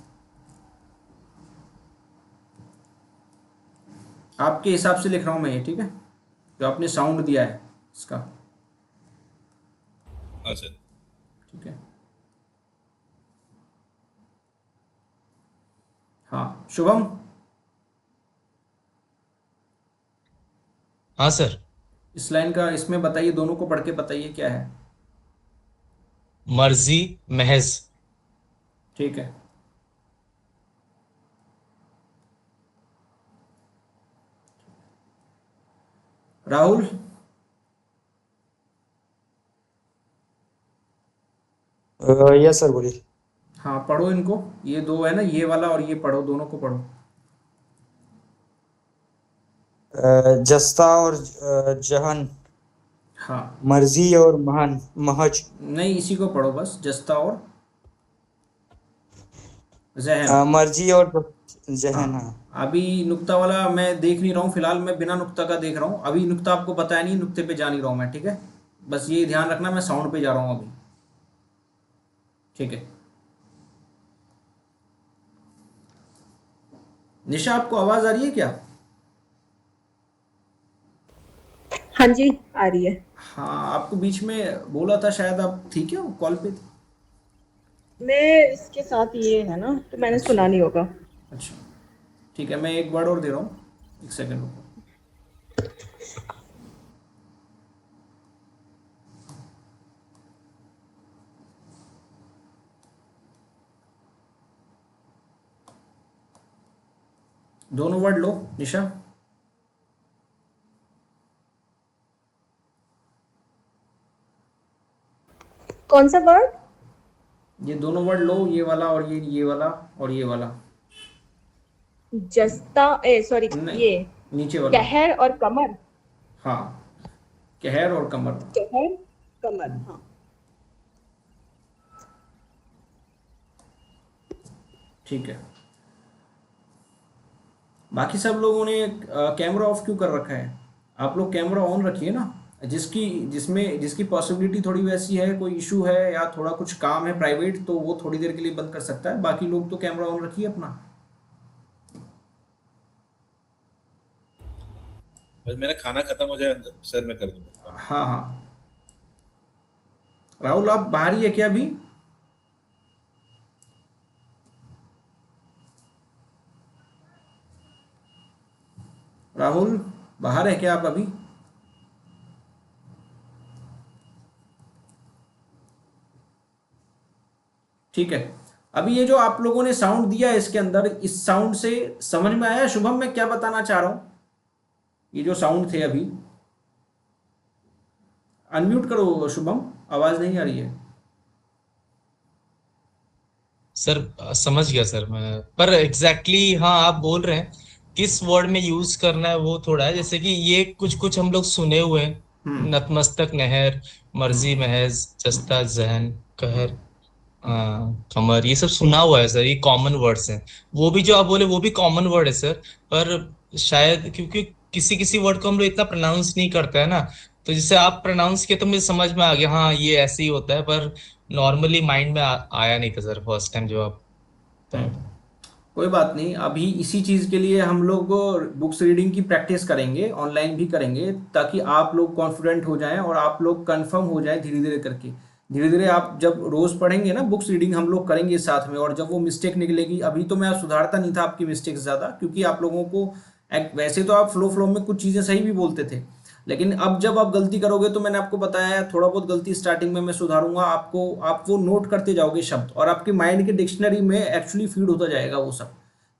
आपके हिसाब से लिख रहा हूं मैं ये, ठीक है, जो आपने साउंड दिया है इसका। हाँ सर। ठीक है। हाँ शुभम। हाँ सर। इस लाइन का इसमें बताइए, दोनों को पढ़ के बताइए क्या है। मर्जी महज। ठीक है। राहुल। यस सर, बोलिए। हाँ पढ़ो इनको, ये दो है ना, ये वाला और ये पढ़ो, दोनों को पढ़ो। जस्ता और जहन, हाँ मर्जी और महान महज। नहीं, इसी को पढ़ो बस, जस्ता और जहन। मर्जी और जहन। हाँ, हाँ। अभी नुक्ता वाला मैं देख नहीं रहा हूँ फिलहाल, मैं बिना नुक्ता का देख रहा हूँ। अभी नुक्ता आपको बताया नहीं, नुक्ते पे जा नहीं रहा हूँ मैं, ठीक है। बस ये ध्यान रखना, मैं साउंड पे जा रहा हूँ अभी, ठीक है। निशा, आपको आवाज आ रही है क्या? हाँ जी, आ रही है। हाँ, आपको बीच में बोला था शायद, आप ठीक है कॉल पे थे? मैं इसके साथ ये है ना, तो मैंने सुना नहीं होगा। अच्छा ठीक है, मैं एक वर्ड और दे रहा हूँ, एक सेकंड रुको। दोनों वर्ड लो निशा। कौन सा वर्ड? ये दोनों वर्ड लो, ये वाला और ये वाला और ये वाला। जस्ता, सॉरी, नहीं, ये नीचे वाला। कहर और कमर। हाँ, कहर और कमर। कहर, कमर, हाँ। ठीक है, बाकी सब लोगों ने कैमरा ऑफ क्यों कर रखा है? आप लोग कैमरा ऑन रखिए ना। जिसकी पॉसिबिलिटी थोड़ी वैसी है, कोई इशू है या थोड़ा कुछ काम है प्राइवेट, तो वो थोड़ी देर के लिए बंद कर सकता है। बाकी लोग तो कैमरा ऑन रखिए अपना। बस मेरा खाना खत्म हो जाए सर, मैं कर दूंगा। हाँ हाँ, राहुल आप बाहर ही है क्या अभी? राहुल बाहर है क्या आप अभी? ठीक है, अभी ये जो आप लोगों ने साउंड दिया है इसके अंदर, इस साउंड से समझ में आया शुभम मैं क्या बताना चाह रहा हूं? ये जो साउंड थे अभी, अनम्यूट करो शुभम, आवाज नहीं आ रही है। सर समझ गया सर मैं, पर एग्जैक्टली हाँ आप बोल रहे हैं किस वर्ड में यूज करना है वो थोड़ा है, जैसे कि ये कुछ कुछ हम लोग सुने हुए हैं, नतमस्तक, नहर, मर्जी, महज, जस्ता, जहन, कहर, कमर, ये सब सुना हुआ है सर, ये कॉमन वर्ड्स हैं। वो भी जो आप बोले वो भी कॉमन वर्ड है सर, पर शायद क्योंकि किसी किसी वर्ड को हम लोग इतना प्रोनाउंस नहीं करते है ना, तो जैसे आप प्रोनाउंस किए तो मुझे समझ में आ गया हाँ ये ऐसे ही होता है, पर नॉर्मली माइंड में आया नहीं था सर फर्स्ट टाइम जो आप बताए थे। कोई बात नहीं, अभी इसी चीज़ के लिए हम लोग बुक्स रीडिंग की प्रैक्टिस करेंगे, ऑनलाइन भी करेंगे, ताकि आप लोग कॉन्फिडेंट हो जाएं और आप लोग कंफर्म हो जाएं धीरे धीरे करके। धीरे धीरे आप जब रोज़ पढ़ेंगे ना, बुक्स रीडिंग हम लोग करेंगे साथ में, और जब वो मिस्टेक निकलेगी, अभी तो मैं सुधारता नहीं था आपकी मिस्टेक्स ज़्यादा, क्योंकि आप लोगों को वैसे तो आप फ्लो में कुछ चीज़ें सही भी बोलते थे, लेकिन अब जब आप गलती करोगे तो मैंने आपको बताया है थोड़ा बहुत गलती स्टार्टिंग में मैं सुधारूंगा आपको, आप वो नोट करते जाओगे शब्द, और आपके माइंड के डिक्शनरी में एक्चुअली फीड होता जाएगा वो सब।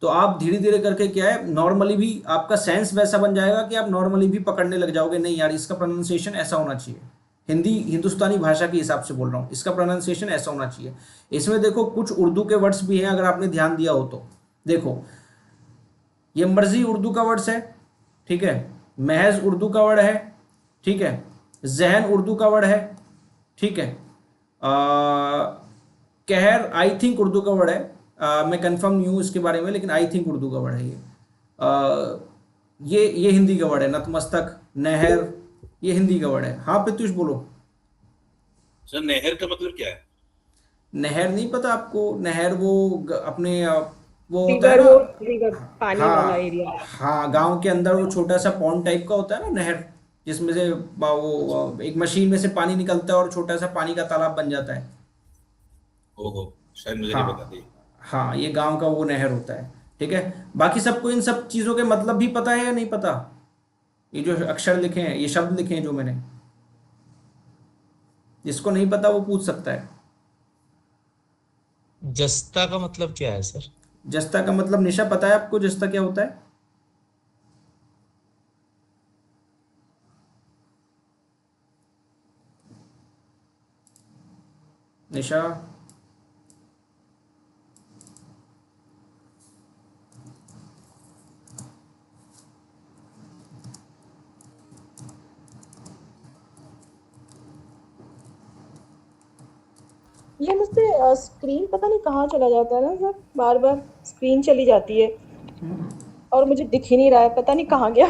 तो आप धीरे धीरे करके क्या है, नॉर्मली भी आपका सेंस वैसा बन जाएगा कि आप नॉर्मली भी पकड़ने लग जाओगे, नहीं यार इसका प्रोनाउंसिएशन ऐसा होना चाहिए। हिंदुस्तानी भाषा के हिसाब से बोल रहा हूँ, इसका प्रोनाउंसिएशन ऐसा होना चाहिए। इसमें देखो कुछ उर्दू के वर्ड्स भी हैं, अगर आपने ध्यान दिया हो तो देखो, ये मर्जी उर्दू का वर्ड्स है, ठीक है, महज उर्दू का वर्ड है, ठीक है, जहन उर्दू का वर्ड है, ठीक है, कहर आई थिंक उर्दू का वर्ड है, मैं कंफर्म नहीं हूँ इसके बारे में, लेकिन आई थिंक उर्दू का वर्ड है ये हिंदी का वर्ड है। नतमस्तक, नहर, ये हिंदी का वर्ड है। हाँ प्रत्युष बोलो। सर नहर का मतलब क्या है? नहर नहीं पता आपको? नहर वो अपने वो होता है रिवर, ना, वो रिवर, पानी वाला हाँ एरिया। हाँ, गांव के अंदर वो छोटा सा पॉन्ड टाइप का होता है ना नहर, जिसमें से वो एक मशीन में से पानी निकलता है और छोटा सा पानी का तालाब बन जाता है। ओहो, शायद मुझे नहीं पता हाँ थी। हाँ, ये गांव का वो नहर होता है, ठीक है। बाकी सबको इन सब चीज़ों के मतलब भी पता है या नहीं पता? ये जो अक्षर लिखे हैं, ये शब्द लिखे हैं जो मैंने, जिसको नहीं पता वो पूछ सकता है। जस्ता का मतलब क्या है सर? जस्ता का मतलब निशा पता है आपको? जस्ता क्या होता है? निशा ये मुझसे स्क्रीन पता नहीं कहाँ चला जाता है ना सर, बार बार स्क्रीन चली जाती है और मुझे दिख ही नहीं रहा है, पता नहीं कहाँ गया।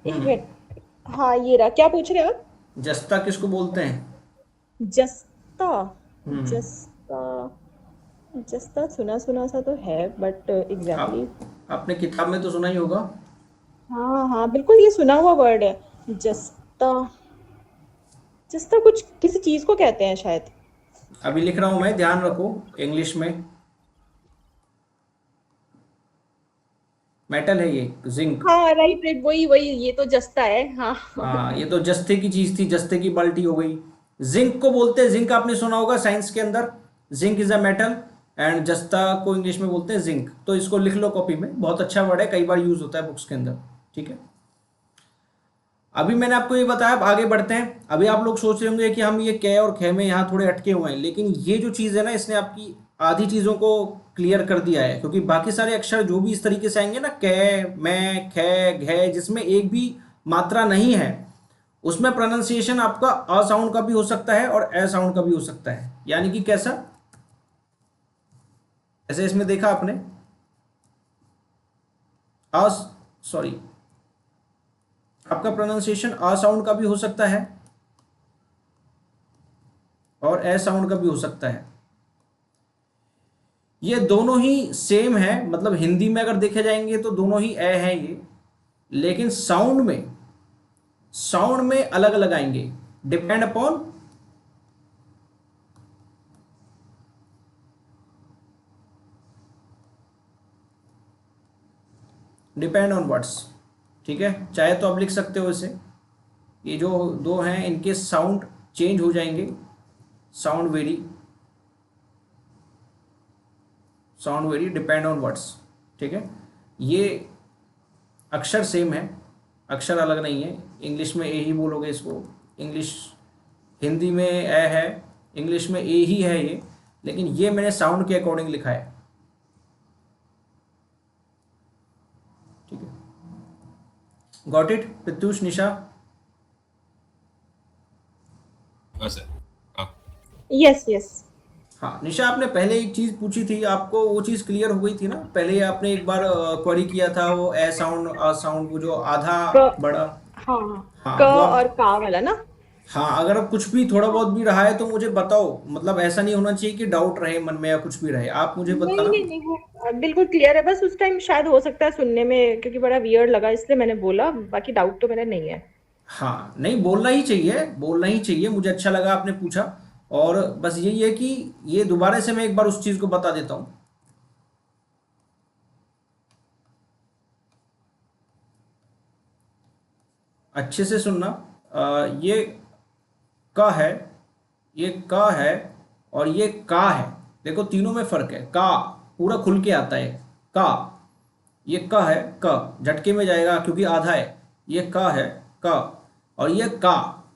एक मिनट, हाँ ये रहा। क्या पूछ रहे हो आप? जस्ता किसको बोलते हैं? जस्ता, जस्ता, जस्ता सुना सुना सा तो है, बट एग्जैक्टली आपने किताब में तो सुना ही होगा। हाँ हाँ बिल्कुल, ये सुना हुआ वर्ड है जस्ता। जस्ता कुछ किसी चीज को कहते हैं शायद। अभी लिख रहा हूं मैं, ध्यान रखो। इंग्लिश में मेटल है ये, जिंक। हाँ राइट राइट, वही वही, ये तो जस्ता है हाँ। हाँ, ये तो जस्ते की चीज थी, जस्ते की बाल्टी हो गई। जिंक को बोलते हैं, जिंक आपने सुना होगा साइंस के अंदर, zinc is a metal, and जस्ता को इंग्लिश में बोलते हैं जिंक। तो इसको लिख लो कॉपी में, बहुत अच्छा वर्ड है, कई बार यूज होता है बुक्स के अंदर, ठीक है। अभी मैंने आपको ये बताया, अब आगे बढ़ते हैं। अभी आप लोग सोच रहे होंगे कि हम ये कै और खे में यहाँ थोड़े अटके हुए हैं, लेकिन ये जो चीज़ है ना, इसने आपकी आधी चीज़ों को क्लियर कर दिया है, क्योंकि बाकी सारे अक्षर जो भी इस तरीके से आएंगे ना, कै, मैं, खे, घे, जिसमें एक भी मात्रा नहीं है, उसमें प्रोनाउंसिएशन आपका अ साउंड का भी हो सकता है और ए साउंड का भी हो सकता है। यानी कि कैसा, ऐसे इसमें देखा आपने, सॉरी, आपका प्रोनाउंसिएशन आ साउंड का भी हो सकता है और ए साउंड का भी हो सकता है। ये दोनों ही सेम है, मतलब हिंदी में अगर देखे जाएंगे तो दोनों ही ए है ये, लेकिन साउंड में अलग अलग आएंगे, डिपेंड अपॉन वर्ड्स, ठीक है। चाहे तो आप लिख सकते हो इसे, ये जो दो हैं इनके साउंड चेंज हो जाएंगे, sound very depend on words, ठीक है। ये अक्षर सेम है, अक्षर अलग नहीं है। इंग्लिश में ए ही बोलोगे इसको, हिंदी में ए है, इंग्लिश में ए ही है ये, लेकिन ये मैंने साउंड के अकॉर्डिंग लिखा है, ठीक है। गॉट इट प्रत्युष, निशा? हाँ सर, हाँ। Yes yes. हाँ निशा, आपने पहले एक चीज पूछी थी, आपको वो चीज क्लियर हो गई थी ना? पहले आपने एक बार क्वेरी किया था, वो ए साउंड आ साउंड, वो जो आधा बड़ा, हाँ हाँ क वो और का वाला ना। हाँ, अगर अब कुछ भी थोड़ा बहुत भी रहा है तो मुझे बताओ, मतलब ऐसा नहीं होना चाहिए कि डाउट रहे मन में या कुछ भी रहे, आप मुझे नहीं बताना। नहीं नहीं, वो बिल्कुल क्लियर है, बस उस टाइम शायद हो सकता है सुनने में क्योंकि बड़ा वियर्ड लगा इसलिए मैंने बोला, बाकी डाउट तो मेरा नहीं है। हाँ नहीं, बोलना ही चाहिए, मुझे अच्छा लगा आपने पूछा। और बस यही है कि ये दोबारा से मैं एक बार उस चीज को बता देता हूं। अच्छे से सुनना, ये क है, ये क है और ये का है। देखो तीनों में फर्क है, का पूरा खुल के आता है, का, ये क है, क झटके में जाएगा क्योंकि आधा है, ये क है, क, और ये का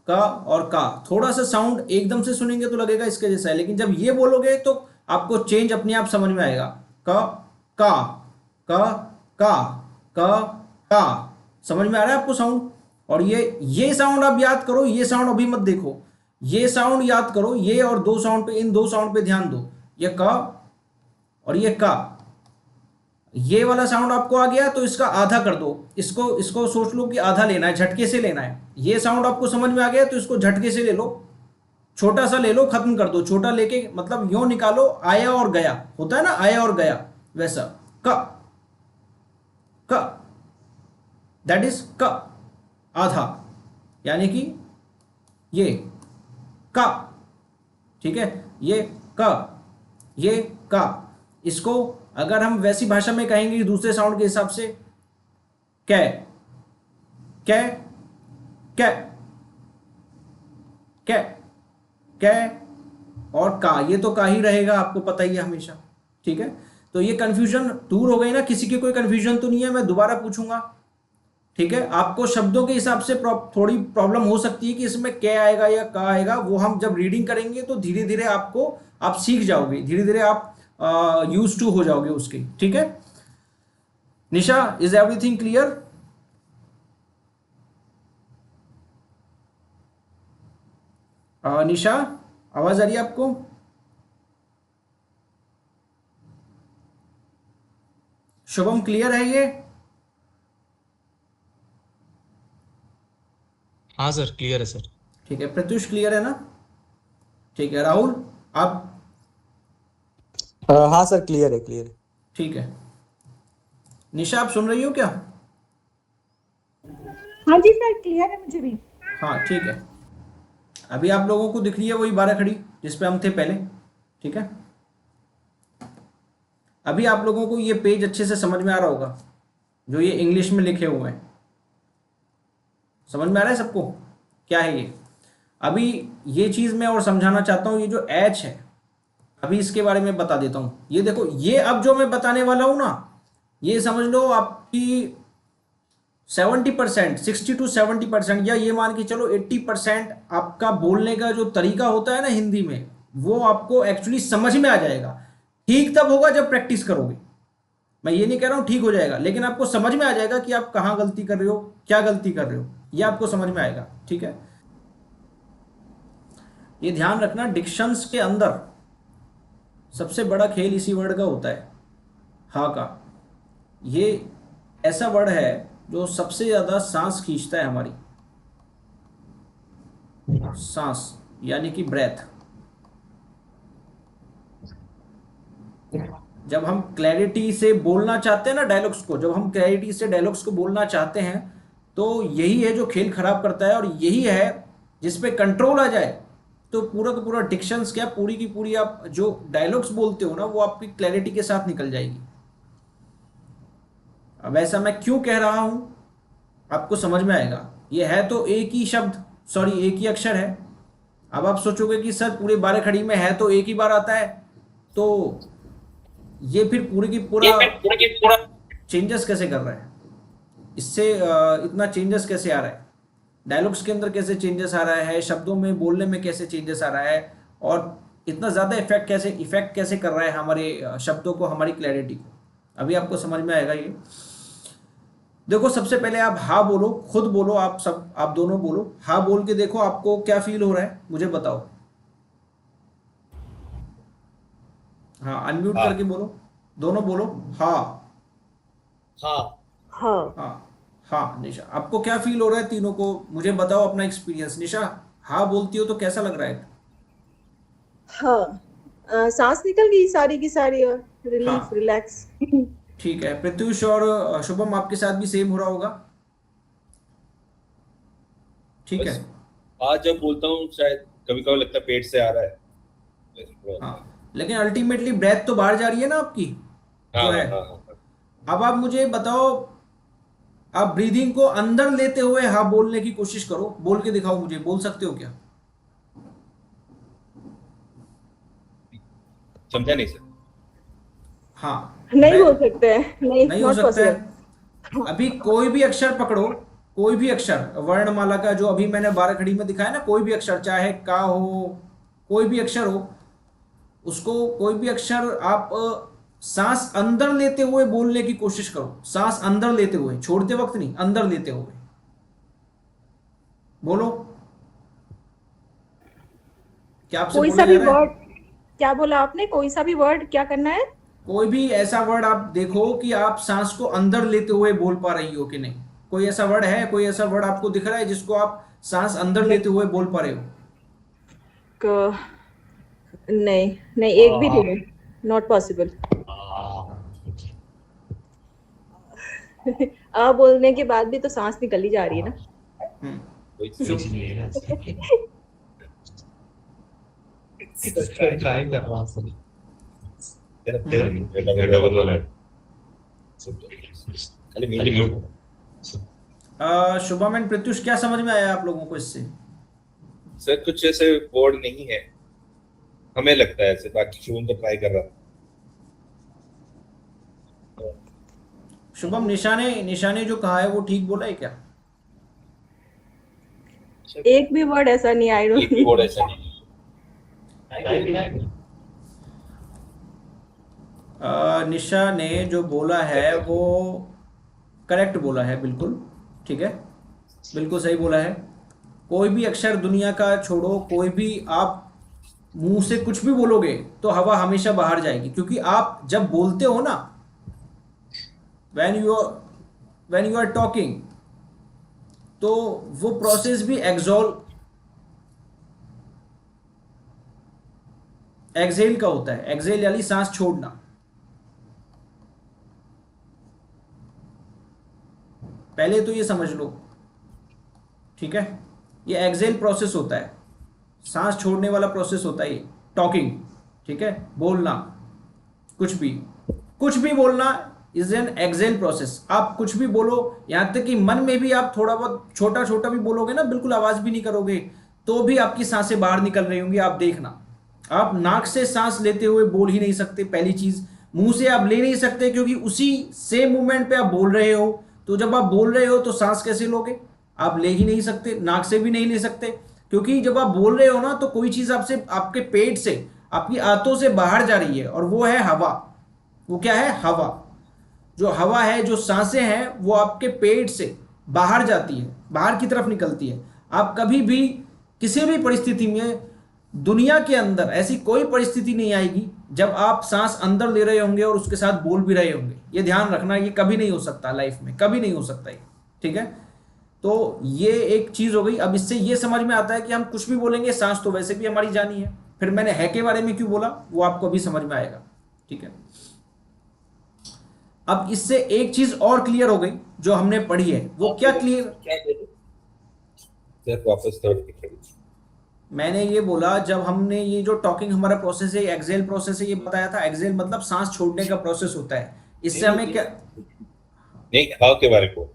और का। थोड़ा सा साउंड एकदम से सुनेंगे तो लगेगा इसके जैसा है, लेकिन जब ये बोलोगे तो आपको चेंज अपने आप समझ में आएगा। क, का, क, का, क, का, समझ में आ रहा है आपको साउंड? और ये साउंड आप याद करो, ये साउंड अभी मत देखो, ये साउंड याद करो, ये और दो साउंड पे, इन दो साउंड पे ध्यान दो, ये क और ये का। ये वाला साउंड आपको आ गया तो इसका आधा कर दो, इसको सोच लो कि आधा लेना है, झटके से लेना है। ये साउंड आपको समझ में आ गया तो इसको झटके से ले लो, छोटा सा ले लो, खत्म कर दो। छोटा लेके मतलब यूं निकालो, आया और गया होता है ना, आया और गया, वैसा क, दैट इज क, आधा, यानी कि ये का, ठीक है, ये का। इसको अगर हम वैसी भाषा में कहेंगे दूसरे साउंड के हिसाब से, कै, कै, कै, कै, कै और का, ये तो का ही रहेगा, आपको पता ही है हमेशा, ठीक है। तो ये कंफ्यूजन दूर हो गई ना? किसी की कोई कंफ्यूजन तो नहीं है? मैं दोबारा पूछूंगा, ठीक है। आपको शब्दों के हिसाब से थोड़ी प्रॉब्लम हो सकती है कि इसमें क्या आएगा या का आएगा, वो हम जब रीडिंग करेंगे तो धीरे धीरे आप सीख जाओगे, धीरे धीरे आप यूज टू हो जाओगे उसके, ठीक है। निशा, इज एवरीथिंग क्लियर? निशा, आवाज आ रही है आपको? शुभम, क्लियर है ये? हाँ सर, क्लियर है सर। ठीक है। प्रत्युष, क्लियर है ना? ठीक है। राहुल, आप? हाँ सर, क्लियर है। ठीक है। निशा, आप सुन रही हो क्या? हाँ जी सर, क्लियर है मुझे भी। हाँ ठीक है। अभी आप लोगों को दिख रही है वही 12 खड़ी जिस पे हम थे पहले, ठीक है। अभी आप लोगों को ये पेज अच्छे से समझ में आ रहा होगा, जो ये इंग्लिश में लिखे हुए हैं, समझ में आ रहा है सबको क्या है ये। अभी ये चीज़ मैं और समझाना चाहता हूँ, ये जो एच है अभी इसके बारे में बता देता हूँ। ये देखो, ये अब जो मैं बताने वाला हूँ ना, ये समझ लो आपकी 70%, 60 to 70%, या ये मान के चलो 80% आपका बोलने का जो तरीका होता है ना हिंदी में, वो आपको एक्चुअली समझ में आ जाएगा। ठीक तब होगा जब प्रैक्टिस करोगे। मैं ये नहीं कह रहा हूँ ठीक हो जाएगा, लेकिन आपको समझ में आ जाएगा कि आप कहाँ गलती कर रहे हो, क्या गलती कर रहे हो, ये आपको समझ में आएगा, ठीक है। ये ध्यान रखना, डिक्शंस के अंदर सबसे बड़ा खेल इसी वर्ड का होता है, हा का। ये ऐसा वर्ड है जो सबसे ज़्यादा सांस खींचता है हमारी, सांस यानी कि ब्रेथ। जब हम क्लैरिटी से बोलना चाहते हैं ना डायलॉग्स को, जब हम क्लैरिटी से डायलॉग्स को बोलना चाहते हैं, तो यही है जो खेल खराब करता है, और यही है जिस पे कंट्रोल आ जाए तो पूरा का पूरा डिक्शंस क्या, पूरी की पूरी आप जो डायलॉग्स बोलते हो ना, वो आपकी क्लैरिटी के साथ निकल जाएगी। अब ऐसा मैं क्यों कह रहा हूं आपको समझ में आएगा। ये है तो एक ही शब्द, सॉरी एक ही अक्षर है। अब आप सोचोगे कि सर पूरे 12 खड़ी में है तो एक ही बार आता है, तो ये फिर पूरे की पूरा चेंजेस कैसे कर रहा है, इससे इतना चेंजेस कैसे आ रहा है, डायलॉग्स के अंदर कैसे चेंजेस आ रहा है, शब्दों में बोलने में कैसे चेंजेस आ रहा है, और इतना ज़्यादा इफेक्ट कैसे कर रहा है हमारे शब्दों को, हमारी क्लैरिटी को। अभी आपको समझ में आएगा ये। देखो, सबसे पहले आप हा बोलो, खुद बोलो, आप दोनों बोलो। हा बोल के देखो आपको क्या फील हो रहा है, मुझे बताओ। हाँ, अनम्यूट करके बोलो, दोनों बोलो। हाँ हाँ हाँ हाँ। निशा, आपको क्या फील हो रहा है तीनों को, मुझे बताओ अपना एक्सपीरियंस। निशा, हाँ बोलती हो तो कैसा लग रहा है? हाँ, सांस निकल गई सारी की सारी और रिलीफ, हाँ। रिलैक्स। ठीक है, प्रत्युष और शुभम आपके साथ भी सेम हो रहा होगा, ठीक है। आज जब बोलता हूँ शायद कभी कभी लगता है पेट से आ रहा है। हाँ, लेकिन अल्टीमेटली ब्रेथ तो बाहर जा रही है ना आपकी, जो है। अब आप मुझे बताओ, आप ब्रीदिंग को अंदर लेते हुए हाँ बोलने की कोशिश करो, बोल के दिखाओ मुझे, बोल सकते हो क्या? समझा नहीं सर? हाँ, नहीं बोल सकते हैं, नहीं हो सकता है। अभी कोई भी अक्षर पकड़ो, कोई भी अक्षर वर्णमाला का, जो अभी मैंने 12 खड़ी में दिखाया ना, कोई भी अक्षर, चाहे का हो, कोई भी अक्षर हो, उसको कोई भी अक्षर आप सांस अंदर लेते हुए बोलने की कोशिश करो। सांस अंदर लेते हुए, छोड़ते वक्त नहीं, अंदर लेते हुए बोलो। क्या आपसे कोई बोला सा भी जा रहा है? वर्ड, क्या बोला आपने? कोई सा भी वर्ड क्या करना है? कोई भी ऐसा वर्ड आप देखो कि आप सांस को अंदर लेते हुए बोल पा रही हो कि नहीं। कोई ऐसा वर्ड है, कोई ऐसा वर्ड आपको दिख रहा है जिसको आप सांस अंदर लेते हुए बोल पा रहे हो? नहीं नहीं, एक भी नहीं, नॉट पॉसिबल। आ बोलने के बाद भी तो सांस निकल ही जा रही है ना। ट्राई कर रहा हूँ। शुभम एंड प्रत्युष, क्या समझ में आया आप लोगों को इससे? सर कुछ ऐसे वर्ड नहीं है, हमें लगता है ऐसे, बाकी शुभम तो ट्राई कर रहा था। शुभम, निशा ने जो कहा है वो ठीक बोला है क्या? एक भी वर्ड ऐसा नहीं, आई एक भी वर्ड ऐसा नहीं। निशा ने जो बोला है वो करेक्ट बोला है, बिल्कुल ठीक है, बिल्कुल सही बोला है। कोई भी अक्षर दुनिया का छोड़ो, कोई भी आप मुंह से कुछ भी बोलोगे तो हवा हमेशा बाहर जाएगी, क्योंकि आप जब बोलते हो ना, when you are talking, तो वो प्रोसेस भी एक्सेल का होता है। एक्सेल यानी सांस छोड़ना। पहले तो ये समझ लो, ठीक है, ये एक्सेल प्रोसेस होता है। सांस छोड़ने वाला प्रोसेस होता है ये टॉकिंग, ठीक है, बोलना, कुछ भी बोलना इज एन एक्सेल प्रोसेस। आप कुछ भी बोलो, यहाँ तक कि मन में भी आप थोड़ा बहुत छोटा छोटा भी बोलोगे ना, बिल्कुल आवाज भी नहीं करोगे, तो भी आपकी सांसें बाहर निकल रही होंगी। आप देखना, आप नाक से सांस लेते हुए बोल ही नहीं सकते, पहली चीज। मुंह से आप ले नहीं सकते क्योंकि उसी सेम मूवमेंट पे आप बोल रहे हो, तो जब आप बोल रहे हो तो सांस कैसे लोगे? आप ले ही नहीं सकते, नाक से भी नहीं ले सकते, क्योंकि जब आप बोल रहे हो ना तो कोई चीज आपसे, आपके पेट से, आपकी आंतों से बाहर जा रही है, और वो है हवा। वो क्या है? हवा। जो हवा है, जो सांसें हैं, वो आपके पेट से बाहर जाती है, बाहर की तरफ निकलती है। आप कभी भी किसी भी परिस्थिति में दुनिया के अंदर ऐसी कोई परिस्थिति नहीं आएगी जब आप सांस अंदर ले रहे होंगे और उसके साथ बोल भी रहे होंगे। ये ध्यान रखना, ये कभी नहीं हो सकता लाइफ में, कभी नहीं हो सकता ये, ठीक है। तो ये एक चीज हो गई। अब इससे ये समझ में आता है कि हम कुछ भी बोलेंगे, सांस तो वैसे भी हमारी जानी है। फिर मैंने है के बारे में क्यों बोला, वो आपको अभी समझ में आएगा, ठीक है। अब इससे एक चीज और क्लियर हो गई जो हमने पढ़ी है, वो क्या क्लियर? वापस मैंने ये बोला, जब हमने ये जो टॉकिंग हमारा प्रोसेस है, एक्सेल प्रोसेस है, ये बताया था। एक्सेल मतलब सांस छोड़ने का प्रोसेस होता है। इससे हमें क्या, नहीं, हाँ के बारे में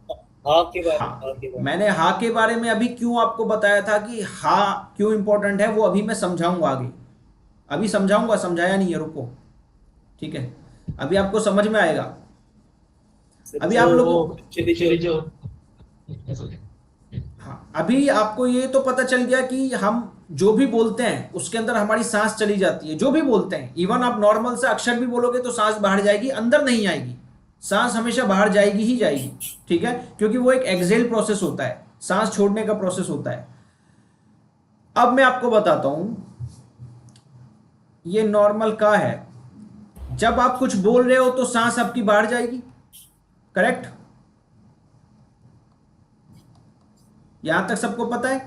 मैंने हा के बारे में अभी क्यों आपको बताया था कि हा क्यों इंपॉर्टेंट है, वो अभी मैं समझाऊंगा आगे। अभी समझाऊंगा, समझाया नहीं है, रुको, ठीक है। अभी आपको समझ में आएगा। अभी आप लोगों, हाँ, अभी आपको ये तो पता चल गया कि हम जो भी बोलते हैं उसके अंदर हमारी सांस चली जाती है। जो भी बोलते हैं, इवन आप नॉर्मल से अक्षर भी बोलोगे तो सांस बाहर जाएगी, अंदर नहीं आएगी। सांस हमेशा बाहर जाएगी ही जाएगी, ठीक है, क्योंकि वो एक एक्सेल प्रोसेस होता है, सांस छोड़ने का प्रोसेस होता है। अब मैं आपको बताता हूं, ये नॉर्मल का है। जब आप कुछ बोल रहे हो तो सांस आपकी बाहर जाएगी, करेक्ट? यहां तक सबको पता है?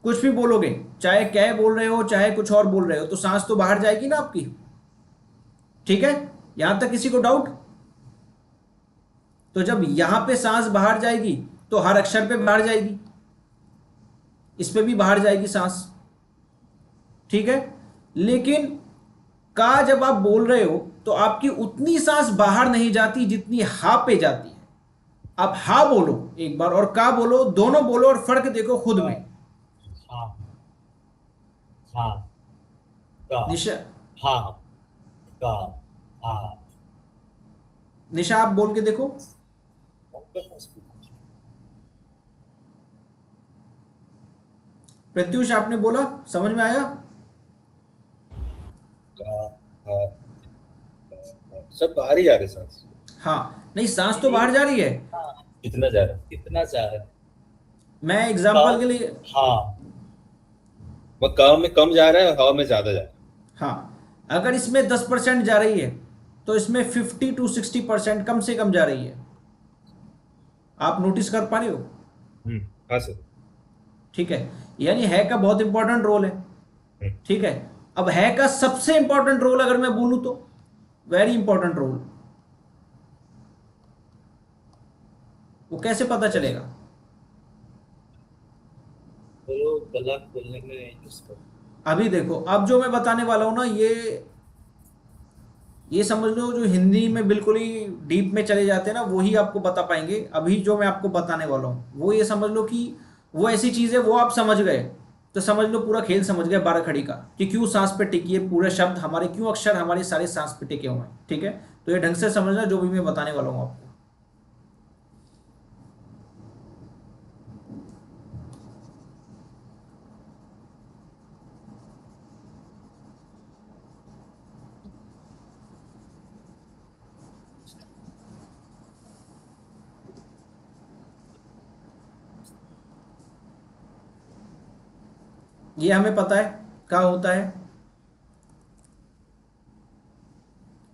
कुछ भी बोलोगे, चाहे क्या बोल रहे हो, चाहे कुछ और बोल रहे हो, तो सांस तो बाहर जाएगी ना आपकी, ठीक है। यहां तक किसी को डाउट? तो जब यहां पे सांस बाहर जाएगी तो हर अक्षर पे बाहर जाएगी, इस पे भी बाहर जाएगी सांस, ठीक है। लेकिन का जब आप बोल रहे हो तो आपकी उतनी सांस बाहर नहीं जाती जितनी हा पे जाती है। आप हा बोलो एक बार और का बोलो, दोनों बोलो और फर्क देखो खुद में। निशा, निशा आप बोल के देखो। प्रत्युष आपने बोला, समझ में आया? सब बाहर ही जा रहे सांस। हाँ, नहीं, सांस तो बाहर जा रही है। कितना जा रहा है? मैं एग्जांपल के लिए, वो काम में कम जा रहा है, हवा में ज्यादा जा रहा है। हाँ, अगर इसमें 10% जा रही है तो इसमें 50 to 60% कम से कम जा रही है। आप नोटिस कर पा रहे हो? हाँ सर, ठीक है। यानी है का बहुत इंपॉर्टेंट रोल है, ठीक है। अब है का सबसे इंपॉर्टेंट रोल अगर मैं बोलूं तो वेरी इंपॉर्टेंट रोल, वो कैसे पता चलेगा? गलत बोलने में अभी देखो, अब जो मैं बताने वाला हूं ना, ये समझ लो, जो हिंदी में बिल्कुल ही डीप में चले जाते हैं ना, वही आपको बता पाएंगे। अभी जो मैं आपको बताने वाला हूं वो ये समझ लो कि वो ऐसी चीज है, वो आप समझ गए तो समझ लो पूरा खेल समझ गए 12 खड़ी का, कि क्यों सांस पे टिकी है। पूरे शब्द हमारे, क्यों अक्षर हमारे सारे सांस पे टिके हुए हैं, ठीक है। तो ये ढंग से समझना जो भी मैं बताने वाला हूं आपको। ये हमें पता है क्या होता है,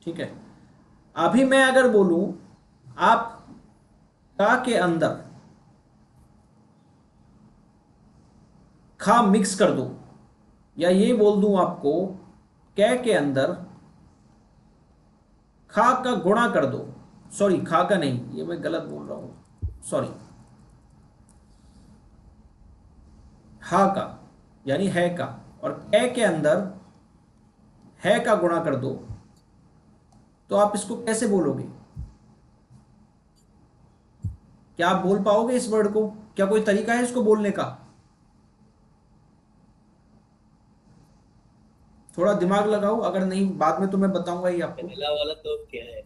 ठीक है। अभी मैं अगर बोलूं आप का के अंदर खा मिक्स कर दो, या ये बोल दूं आपको कै के अंदर खा का गुणा कर दो, सॉरी खा का नहीं, ये मैं गलत बोल रहा हूं, सॉरी, हा का यानी है का, और कै के अंदर है का गुणा कर दो, तो आप इसको कैसे बोलोगे? क्या आप बोल पाओगे इस वर्ड को? क्या कोई तरीका है इसको बोलने का? थोड़ा दिमाग लगाओ, अगर नहीं बाद में तो मैं बताऊंगा ही आपको। पहला वाला तो क्या है?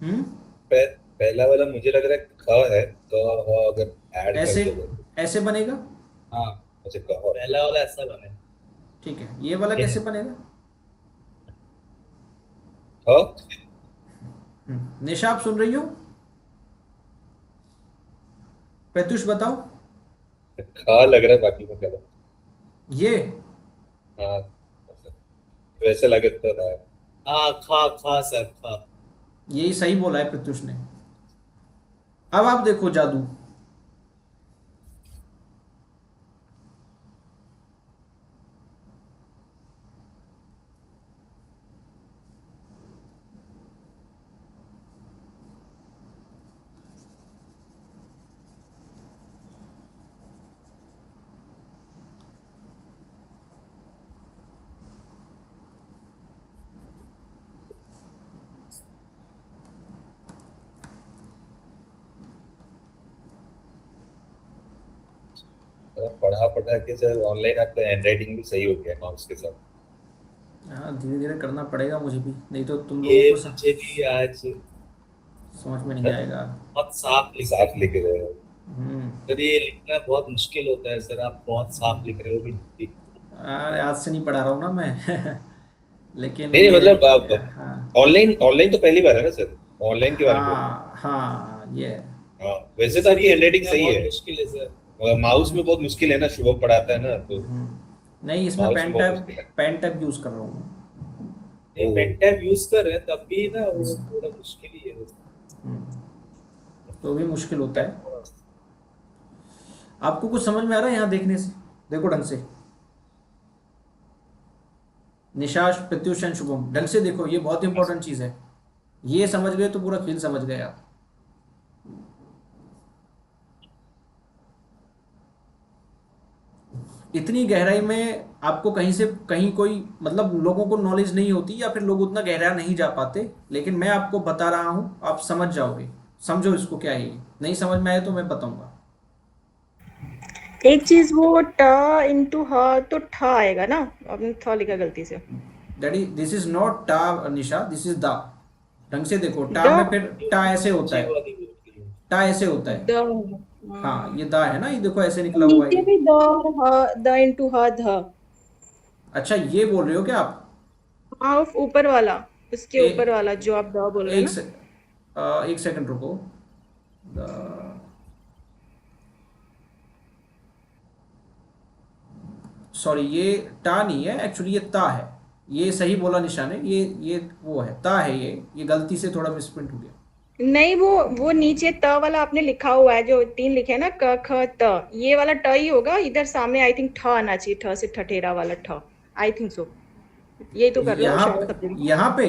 हम्म पहला वाला मुझे लग रहा है ख है, क ह अगर ऐड ऐसे कर दो। ऐसे बनेगा? हाँ, अच्छा क ह। पहला वाला ऐसा बने। ठीक है, ये वाला कैसे बनेगा? ह निशा आप सुन रही हो? प्रत्युष बताओ। खा लग रहा है, बाकी में गलत। ये हाँ वैसे लग तो रहा है। हाँ, खा सर, खा। यही सही बोला है प्रत्युष ने। अब आप देखो जादू। पढ़ा के सर ऑनलाइन आपका हैंडराइटिंग भी सही हो गया माउस के साथ। हाँ, धीरे धीरे करना पड़ेगा मुझे भी, नहीं तो तुम ये लोगों को मुझे भी आज समझ में नहीं आएगा। बहुत साफ साफ लिख रहे हो। सर, ये लिखना बहुत मुश्किल होता है सर, आप बहुत साफ लिख रहे हो भी। अरे आज से नहीं पढ़ा रहा हूँ ना मैं लेकिन नहीं मतलब आप हाँ ऑनलाइन ऑनलाइन तो पहली बार है ना सर? ऑनलाइन के बारे में बोल रहे हाँ हाँ ये हैं। हाँ वैसे तो आपकी हैंडराइटिंग सही बहुत है, मुश्किल है सर। मगर माउस में बहुत मुश्किल है ना, शुभम पढ़ाता है ना तो नहीं, इसमें माउस में बहुत मुश्किल है। पेन टैब यूज कर रहा हूँ मैं। पेन टैब यूज कर रहे हैं तब भी ना वो थोड़ा मुश्किल ही है। तो भी मुश्किल होता है। आपको कुछ समझ में आ रहा है यहाँ देखने से? देखो ढंग से, निशाश, प्रत्युष एंड शुभम, ढंग से देखो, ये बहुत इंपॉर्टेंट चीज है। ये समझ गए तो पूरा खेल समझ गए आप। इतनी गहराई में आपको कहीं से कहीं कोई मतलब लोगों को नॉलेज नहीं होती, या फिर लोग उतना गहरा नहीं जा पाते, लेकिन मैं आपको बता रहा हूं, आप समझ जाओगे। समझो इसको क्या है ये। नहीं समझ में आए तो मैं बताऊंगा। एक चीज, वो ट इंटू ह तो ठ आएगा ना, आपने थ लिखा गलती से। डैडी दिस इज नॉट टा निशा, दिस इज दा। ढंग से देखो, टा द में फिर टा ऐसे होता है, टा ऐसे होता है। द हाँ ये दा है ना, ये देखो ऐसे निकला हुआ है नीचे ये। भी द और ह, द इंटू ह ध। अच्छा ये बोल रहे हो क्या आप? हाँ, ऊपर वाला, उसके ए- ऊपर वाला जो आप द बोल रहे हैं ना। एक सेकंड रुको। सॉरी, ये टा नहीं है एक्चुअली, ये ता है। ये सही बोला निशा ने, ये वो है, ता है ये गलती से थोड़ा मिसप्रिंट हो गया। नहीं, वो नीचे त वाला आपने लिखा हुआ है, जो 3 लिखे हैं ना, क ख त, ये वाला ट ही होगा। इधर सामने आई थिंक ठ आना चाहिए, ठ से ठठेरा वाला ठ, आई थिंक सो। यही तो कर रहे हो शायद। यहाँ पे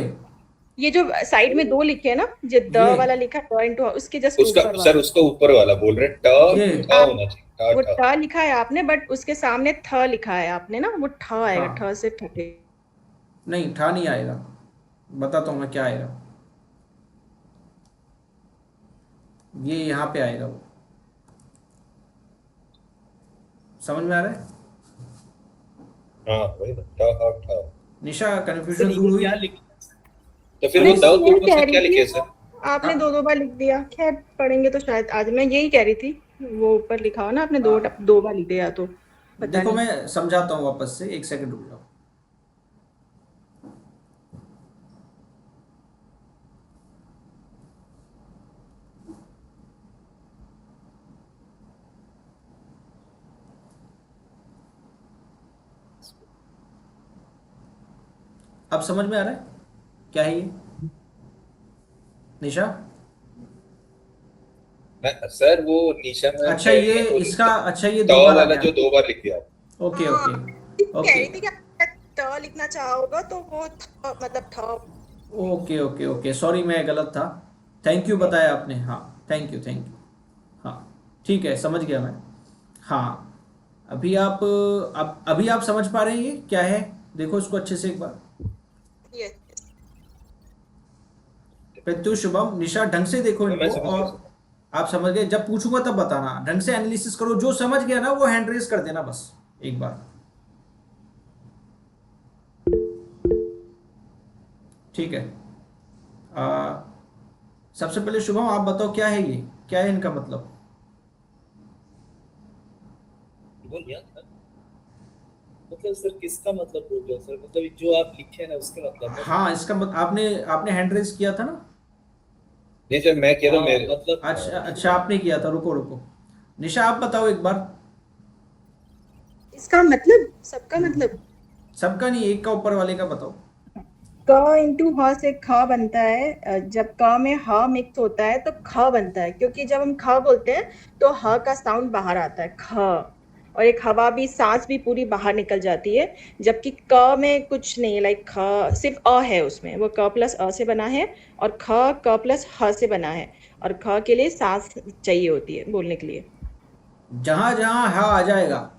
ये जो साइड में 2 लिखे हैं ना, जो द ये वाला लिखा है, ट इंटू, उसके जस्ट उसका ऊपर सर वाला। उसका ऊपर वाला बोल रहे हैं, ये ट होना चाहिए, वो ट। ट लिखा है आपने, बट उसके सामने थ लिखा है आपने ना, वो ठ आएगा, हाँ। ठ से ठठे। नहीं, ठा नहीं आएगा, बताता हूँ मैं क्या आएगा। ये यहाँ पे आएगा, वो समझ में आ रहा है? हाँ वही ना, ट। निशा कंफ्यूजन दूर हुई? क्या लिख तो फिर मैं वो द के यही ऊपर कह से रही क्या थी, लिखे सर? आपने हाँ। 2 बार लिख दिया। खैर पढ़ेंगे तो शायद आज। मैं यही कह रही थी, वो ऊपर लिखा हो ना आपने, 2 बार लिख दिया, तो पता देखो नहीं। मैं समझाता हूँ वापस से, एक सेकंड रुक जाओ। अब समझ में आ रहा है क्या है ये निशा? सर वो निशा में अच्छा ये इसका, अच्छा ये ट 2 बार आ वाला गया। जो 2 बार लिख दिया। ओके हाँ, ओके कह ओके रही थी कि अगर ट लिखना चाहा होगा तो वो मतलब ठ। ओके ओके ओके, सॉरी मैं गलत था। थैंक यू बताया आपने, हाँ थैंक यू हाँ ठीक है, समझ गया मैं। हाँ अभी आप समझ पा रहे हैं ये क्या है? देखो इसको अच्छे से एक बार। यस प्रत्युष, शुभम, निशा, ढंग से देखो मैं इनको समझ और गया। आप समझ गए। जब पूछूंगा तब बताना, ढंग से एनालिसिस करो। जो समझ गया ना वो हैंड रेज कर देना बस एक बार। ठीक है। सबसे पहले शुभम आप बताओ क्या है ये, क्या है इनका मतलब? बोलिए सर। मतलब सर किसका मतलब बोल रहे हो सर? मतलब जो आप लिखे हैं ना उसके मतलब हाँ, इसका आपने हैंड रेज किया था ना? नहीं सर, मैं कह रहा हूँ मेरे मतलब अच्छा आपने किया था। रुको निशा आप बताओ एक बार। इसका मतलब सबका मतलब सबका नहीं, एक का ऊपर वाले का बताओ। क इंटू ह से ख बनता है। जब क में ह मिक्स होता है तो ख बनता है, क्योंकि जब हम ख बोलते हैं तो ह का साउंड बाहर आता है, ख। और एक हवा भी, सांस भी पूरी बाहर निकल जाती है। जबकि क में कुछ नहीं, लाइक ख सिर्फ अ है उसमें, वो क प्लस अ से बना है, और ख क प्लस ह से बना है। और ख के लिए सांस चाहिए होती है बोलने के लिए। जहां जहां हा आ जाएगा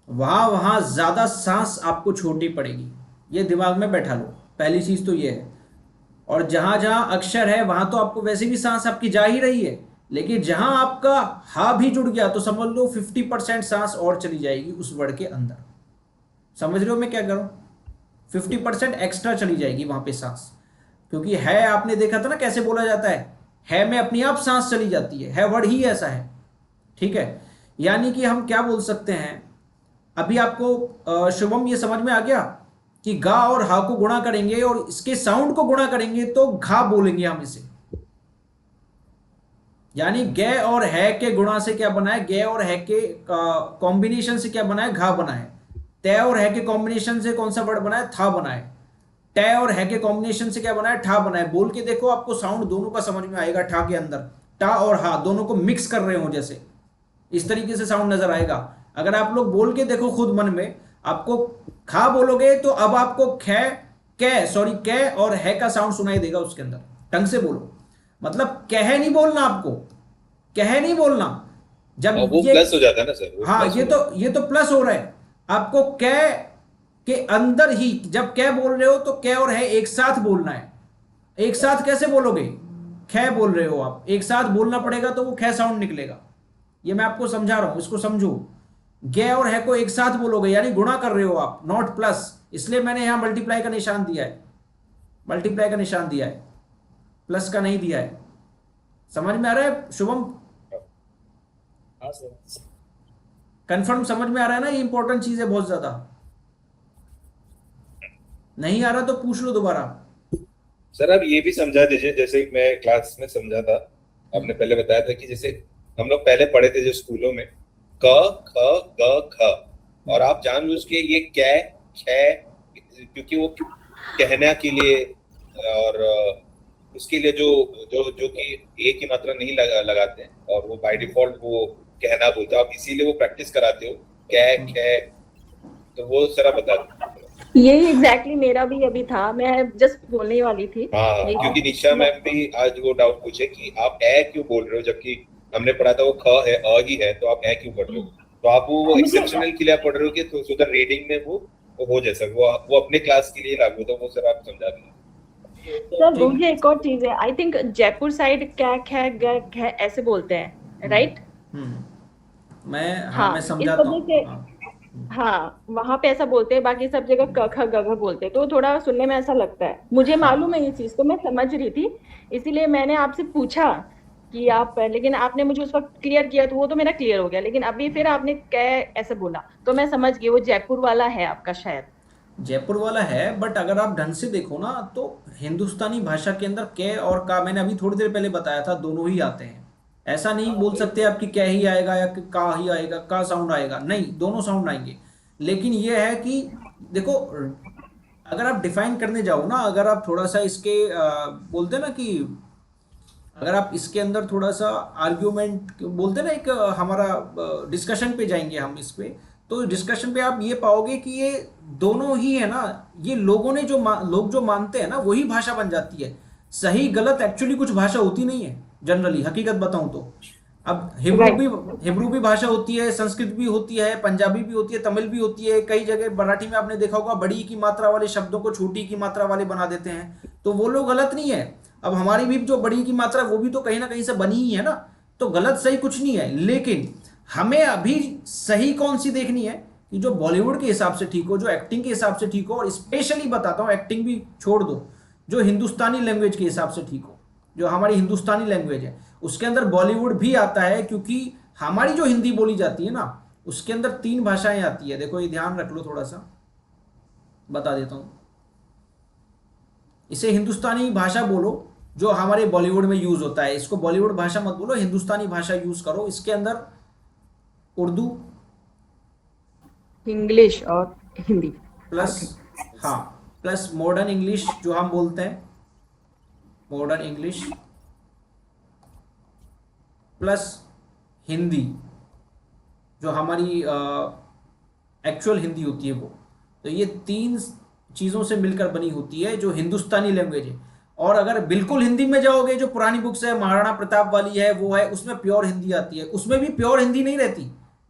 वहां वहां ज्यादा सांस आपको छोड़नी पड़ेगी, ये दिमाग में बैठा लो। पहली चीज तो ये है। और जहां जहां अक्षर है वहां तो आपको वैसे भी सांस आपकी जा ही रही है, लेकिन जहां आपका हा भी जुड़ गया तो समझ लो 50% सांस और चली जाएगी उस वर्ड के अंदर। समझ रहे हो मैं क्या कर रहा हूं? 50% एक्स्ट्रा चली जाएगी वहां पे सांस। क्योंकि है, आपने देखा था ना कैसे बोला जाता है में अपनी आप सांस चली जाती है वर्ड ही ऐसा है। ठीक है। यानी कि हम क्या बोल सकते हैं, अभी आपको शुभम ये समझ में आ गया कि गा और हा को गुणा करेंगे और इसके साउंड को गुणा करेंगे तो घा बोलेंगे हम इसे। यानी गे और है के गुणा से क्या बना है, गे और है के कॉम्बिनेशन से क्या बना है, घा बना है। तय और है के कॉम्बिनेशन से कौन सा वर्ड बना है, था बना है। तय और है के कॉम्बिनेशन से क्या बना है, ठा बना है। बोल के देखो, आपको साउंड दोनों का समझ में आएगा। ठा के अंदर टा और हा दोनों को मिक्स कर रहे हो, जैसे इस तरीके से साउंड नजर आएगा। अगर आप लोग बोल के देखो खुद मन में, आपको खा बोलोगे तो अब आपको कै और है का साउंड सुनाई देगा उसके अंदर। ढंग से बोलो, मतलब कह नहीं बोलना, आपको कह नहीं बोलना। जब वो ये प्लस हो जाता है ना सर, वो हाँ, plus ये तो प्लस हो रहा है। आपको कै के अंदर ही जब कै बोल रहे हो तो कै और है एक साथ बोलना है। एक साथ कैसे बोलोगे, खे बोल रहे हो आप, एक साथ बोलना पड़ेगा तो वो खे साउंड निकलेगा। ये मैं आपको समझा रहा हूं, इसको समझो। गे और है को एक साथ बोलोगे, यानी गुणा कर रहे हो आप, नॉट प्लस। इसलिए मैंने यहां मल्टीप्लाई का निशान दिया है, मल्टीप्लाई का निशान दिया है, प्लस का नहीं दिया है। समझ में आ रहा है शुभम? हाँ सर। कंफर्म समझ में आ रहा है ना? ये इंपॉर्टेंट चीज है बहुत ज्यादा। नहीं आ रहा तो पूछ लो दोबारा। सर आप ये भी समझा दीजिए, जैसे मैं क्लास में समझा था, आपने पहले बताया था कि जैसे हम लोग पहले पढ़े थे जो स्कूलों में, क ख ग ख, और आप जानबूझ के ये कै खे, क्योंकि वो कहने के लिए और उसके लिए जो जो जो कि ए की मात्रा नहीं लगाते हैं, और वो बाय डिफॉल्ट वो कहना बोलते हैं, आप इसीलिए वो प्रैक्टिस कराते हो कै खे। तो वो जरा बता दो। ये एग्जैक्टली मेरा भी अभी था, मैं जस्ट बोलने ही वाली थी। हाँ, क्योंकि निशा मैम भी आज वो डाउट पूछे कि आप ए क्यों बोल रहे हो, जबकि हमने पढ़ा था वो ख है, अ ही है, तो आप ए क्यों पढ़ रहे हो? तो आप वो एक्सेप्शनल के लिए आप पढ़ रहे हो कि तो सुधर रीडिंग में वो हो जैसा वो अपने क्लास के लिए लागू था। वो सर आप समझा दें। सर मुझे एक और चीज है, आई थिंक जयपुर साइड क्या खे ऐसे बोलते हैं, राइट? मैं इस समझाता वजह से हूँ। हाँ, वहां पे ऐसा बोलते हैं, बाकी सब जगह क ख ग घ बोलते हैं, तो थोड़ा सुनने में ऐसा लगता है। मुझे मालूम है ये चीज, तो मैं समझ रही थी, इसीलिए मैंने आपसे पूछा कि आप, लेकिन आपने मुझे उस वक्त क्लियर किया तो वो तो मेरा क्लियर हो गया, लेकिन अभी फिर आपने ऐसे बोला तो मैं समझ गई वो जयपुर वाला है आपका शायद। जयपुर वाला है, बट अगर आप ढंग से देखो ना तो हिंदुस्तानी भाषा के अंदर कै और का, मैंने अभी थोड़ी देर पहले बताया था, दोनों ही आते हैं। ऐसा नहीं बोल सकते आपकी कै ही आएगा या कि का ही आएगा, का साउंड आएगा, नहीं, दोनों साउंड आएंगे। लेकिन ये है कि देखो, अगर आप डिफाइन करने जाओ ना, अगर आप थोड़ा सा इसके बोलते हैं ना कि अगर आप इसके अंदर थोड़ा सा आर्ग्यूमेंट बोलते हैं ना, एक हमारा डिस्कशन पे जाएंगे हम इस पे, तो डिस्कशन पे आप ये पाओगे कि ये दोनों ही है ना, ये लोगों ने लोग जो मानते हैं ना वही भाषा बन जाती है। सही गलत एक्चुअली कुछ भाषा होती नहीं है जनरली, हकीकत बताऊं तो। अब हिब्रू भी भाषा होती है, संस्कृत भी होती है, पंजाबी भी होती है, तमिल भी होती है। कई जगह मराठी में आपने देखा होगा बड़ी की मात्रा वाले शब्दों को छोटी की मात्रा वाले बना देते हैं, तो वो लोग गलत नहीं है। अब हमारी भी जो बड़ी की मात्रा वो भी तो कहीं ना कहीं से बनी ही है ना, तो गलत सही कुछ नहीं है। लेकिन हमें अभी सही कौन सी देखनी है कि जो बॉलीवुड के हिसाब से ठीक हो, जो एक्टिंग के हिसाब से ठीक हो, और स्पेशली बताता हूँ एक्टिंग भी छोड़ दो, जो हिंदुस्तानी लैंग्वेज के हिसाब से ठीक हो। जो हमारी हिंदुस्तानी लैंग्वेज है उसके अंदर बॉलीवुड भी आता है, क्योंकि हमारी जो हिंदी बोली जाती है ना उसके अंदर 3 भाषाएं आती है। देखो ये ध्यान रख लो, थोड़ा सा बता देता हूं। इसे हिंदुस्तानी भाषा बोलो जो हमारे बॉलीवुड में यूज होता है। इसको बॉलीवुड भाषा मत बोलो, हिंदुस्तानी भाषा यूज करो। इसके अंदर उर्दू, इंग्लिश और हिंदी प्लस हाँ प्लस मॉडर्न इंग्लिश जो हम बोलते हैं, मॉडर्न इंग्लिश प्लस हिंदी जो हमारी एक्चुअल हिंदी होती है वो। तो ये 3 चीज़ों से मिलकर बनी होती है जो हिंदुस्तानी लैंग्वेज है। और अगर बिल्कुल हिंदी में जाओगे, जो पुरानी बुक्स है महाराणा प्रताप वाली है वो है, उसमें प्योर हिंदी आती है। उसमें भी प्योर हिंदी नहीं रहती,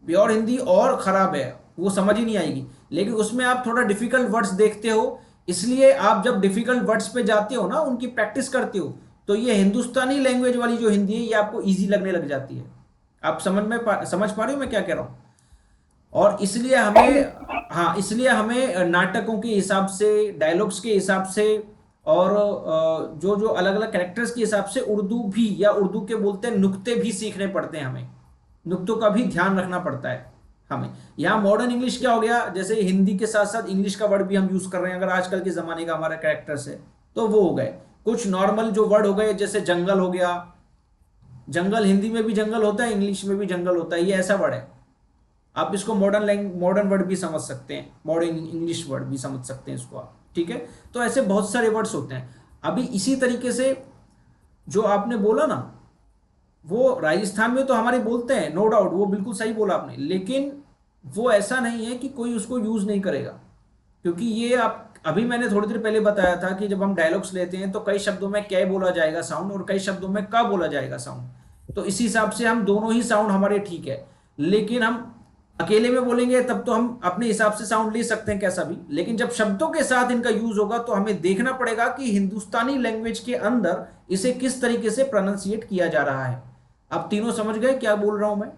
प्योर हिंदी और ख़राब है, वो समझ ही नहीं आएगी। लेकिन उसमें आप थोड़ा डिफ़िकल्ट वर्ड्स देखते हो, इसलिए आप जब डिफ़िकल्ट वर्ड्स पे जाते हो ना, उनकी प्रैक्टिस करते हो, तो ये हिंदुस्तानी लैंग्वेज वाली जो हिंदी है ये आपको ईजी लगने लग जाती है। आप समझ पा रहे हो मैं क्या कह रहा हूँ? और इसलिए हमें नाटकों के हिसाब से, डायलॉग्स के हिसाब से, और जो जो अलग अलग कैरेक्टर्स के हिसाब से उर्दू भी, या उर्दू के बोलते हैं नुक्ते भी सीखने पड़ते हैं। हमें नुक्तों का भी ध्यान रखना पड़ता है हमें। यहाँ मॉडर्न इंग्लिश क्या हो गया, जैसे हिंदी के साथ साथ इंग्लिश का वर्ड भी हम यूज़ कर रहे हैं। अगर आजकल के ज़माने का हमारा कैरेक्टर्स है तो वो हो गए। कुछ नॉर्मल जो वर्ड हो गए, जैसे जंगल हो गया, जंगल हिंदी में भी जंगल होता है, इंग्लिश में भी जंगल होता है, ये ऐसा वर्ड है। आप इसको मॉडर्न वर्ड भी समझ सकते हैं, मॉडर्न इंग्लिश वर्ड भी समझ सकते हैं इसको आप, ठीक है। तो ऐसे बहुत सारे वर्ड्स होते हैं। अभी इसी तरीके से जो आपने बोला ना, वो राजस्थान में तो हमारे बोलते हैं, नो डाउट, वो बिल्कुल सही बोला आपने। लेकिन वो ऐसा नहीं है कि कोई उसको यूज़ नहीं करेगा, क्योंकि ये आप अभी मैंने थोड़ी देर पहले बताया था कि जब हम डायलॉग्स लेते हैं तो कई शब्दों में कै बोला जाएगा साउंड, और कई शब्दों में का बोला जाएगा साउंड। तो इसी हिसाब से हम दोनों ही साउंड हमारे ठीक है। लेकिन हम अकेले में बोलेंगे तब तो हम अपने हिसाब से साउंड ले सकते हैं कैसा भी, लेकिन जब शब्दों के साथ इनका यूज होगा तो हमें देखना पड़ेगा कि हिंदुस्तानी लैंग्वेज के अंदर इसे किस तरीके से प्रोनाउंसिएट किया जा रहा है। आप तीनों समझ गए क्या बोल रहा हूं मैं?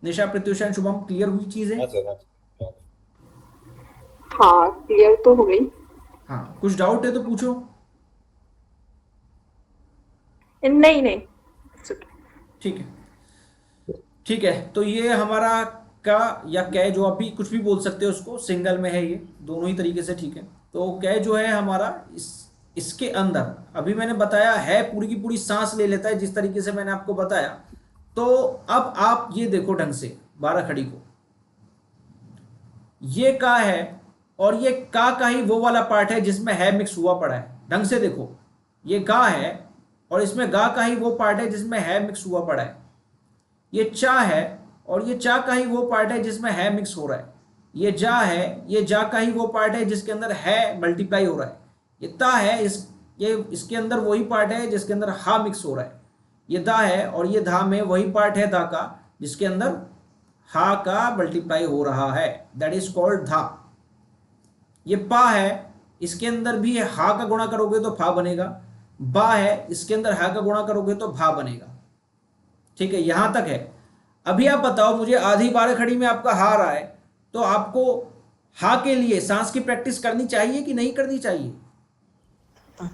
निशा, प्रत्युषा, शुभम, क्लियर हुई चीजें? हाँ, क्लियर तो हो गई। हाँ, कुछ डाउट है तो पूछो। नहीं, ठीक है। तो ये हमारा का या कै, जो आप भी कुछ भी बोल सकते हो उसको, सिंगल में है ये, दोनों ही तरीके से ठीक है। तो कै जो है हमारा इसके अंदर अभी मैंने बताया है, पूरी की पूरी सांस ले लेता है जिस तरीके से मैंने आपको बताया। तो अब आप ये देखो ढंग से 12 खड़ी को, ये का है और ये का ही वो वाला पार्ट है जिसमें है मिक्स हुआ पड़ा है। ढंग से देखो, ये गा है और इसमें गा का ही वो पार्ट है जिसमें है मिक्स हुआ पड़ा है। ये चा है और ये चा का ही वो पार्ट है जिसमें है मिक्स हो रहा है। ये जा है, ये जा का ही वो पार्ट है जिसके अंदर है मल्टीप्लाई हो रहा है। ये ता है, इसके अंदर वही पार्ट है जिसके अंदर हा मिक्स हो रहा है। ये दा है और ये धा में वही पार्ट है दा का जिसके अंदर हा का मल्टीप्लाई हो रहा है, दैट इज कॉल्ड धा। ये पा है, इसके अंदर भी हा का गुणा करोगे तो फा बनेगा। बा है, इसके अंदर हा का गुणा करोगे तो भा बनेगा। ठीक है, यहां तक है। अभी आप बताओ मुझे, आधी 12 खड़ी में आपका हा रहा है, तो आपको हा के लिए सांस की प्रैक्टिस करनी चाहिए कि नहीं करनी चाहिए?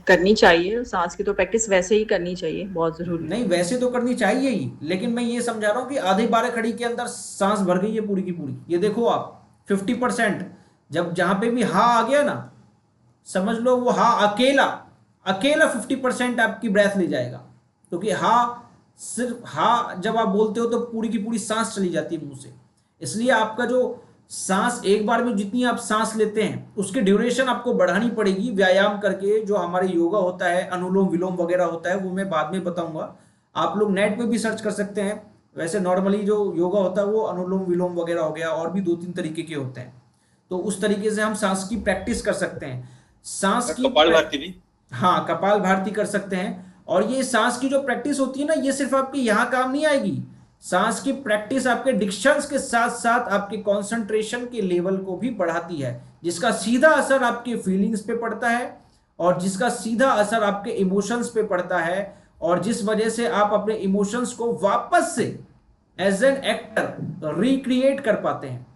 करनी चाहिए। सांस की तो प्रैक्टिस वैसे ही करनी चाहिए, बहुत जरूरी। नहीं, वैसे तो करनी चाहिए ही, लेकिन मैं ये समझा रहा हूं कि आधी 12 खड़ी के अंदर सांस भर गई है पूरी की पूरी। ये देखो आप 50%, जब जहां पे भी हा आ गया ना, समझ लो वो हा अकेला 50% आपकी ब्रेथ ले जाएगा, क्योंकि हा सिर्फ हा जब आप बोलते हो तो पूरी की पूरी सांस चली जाती है मुंह से। इसलिए आपका जो सांस एक बार में जितनी आप सांस लेते हैं उसकी ड्यूरेशन आपको बढ़ानी पड़ेगी व्यायाम करके। जो हमारे योगा होता है, अनुलोम विलोम वगैरह होता है, वो मैं बाद में बताऊंगा। आप लोग नेट पे भी सर्च कर सकते हैं। वैसे नॉर्मली जो योगा होता है वो अनुलोम विलोम वगैरह हो गया, और भी 2-3 तरीके के होते हैं। तो उस तरीके से हम सांस की प्रैक्टिस कर सकते हैं। सांस की कपाल भारती भी, हाँ, कपाल भारती कर सकते हैं। और ये सांस की जो प्रैक्टिस होती है ना, ये सिर्फ आपकी यहाँ काम नहीं आएगी। सांस की प्रैक्टिस आपके डिक्शंस के साथ साथ आपके कंसंट्रेशन के लेवल को भी बढ़ाती है, जिसका सीधा असर आपके फीलिंग्स पे पड़ता है और जिसका सीधा असर आपके इमोशंस पे पड़ता है, और जिस वजह से आप अपने इमोशंस को वापस से एज एन एक्टर रिक्रिएट कर पाते हैं।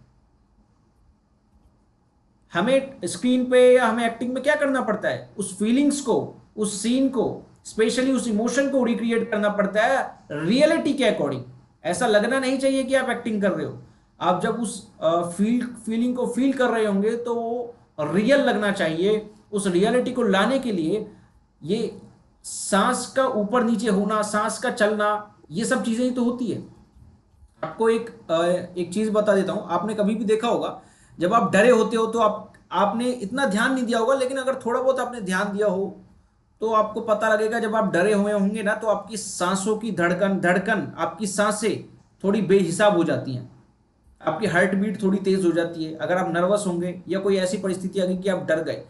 हमें स्क्रीन पे या हमें एक्टिंग में क्या करना पड़ता है, उस फीलिंग्स को, उस सीन को, स्पेशली उस इमोशन को रिक्रिएट करना पड़ता है रियलिटी के अकॉर्डिंग। ऐसा लगना नहीं चाहिए कि आप एक्टिंग कर रहे हो। आप जब उस फीलिंग को फील कर रहे होंगे तो वो रियल लगना चाहिए। उस रियलिटी को लाने के लिए ये सांस का ऊपर नीचे होना, सांस का चलना, ये सब चीजें ही तो होती है। आपको एक चीज बता देता हूं, आपने कभी भी देखा होगा जब आप डरे होते हो तो आपने इतना ध्यान नहीं दिया होगा, लेकिन अगर थोड़ा बहुत आपने ध्यान दिया हो तो आपको पता लगेगा जब आप डरे हुए होंगे ना तो आपकी सांसों की धड़कन आपकी सांसें थोड़ी बेहिसाब हो जाती हैं, आपकी हार्ट बीट थोड़ी तेज हो जाती है। अगर आप नर्वस होंगे या कोई ऐसी परिस्थिति आ गई कि आप डर गए,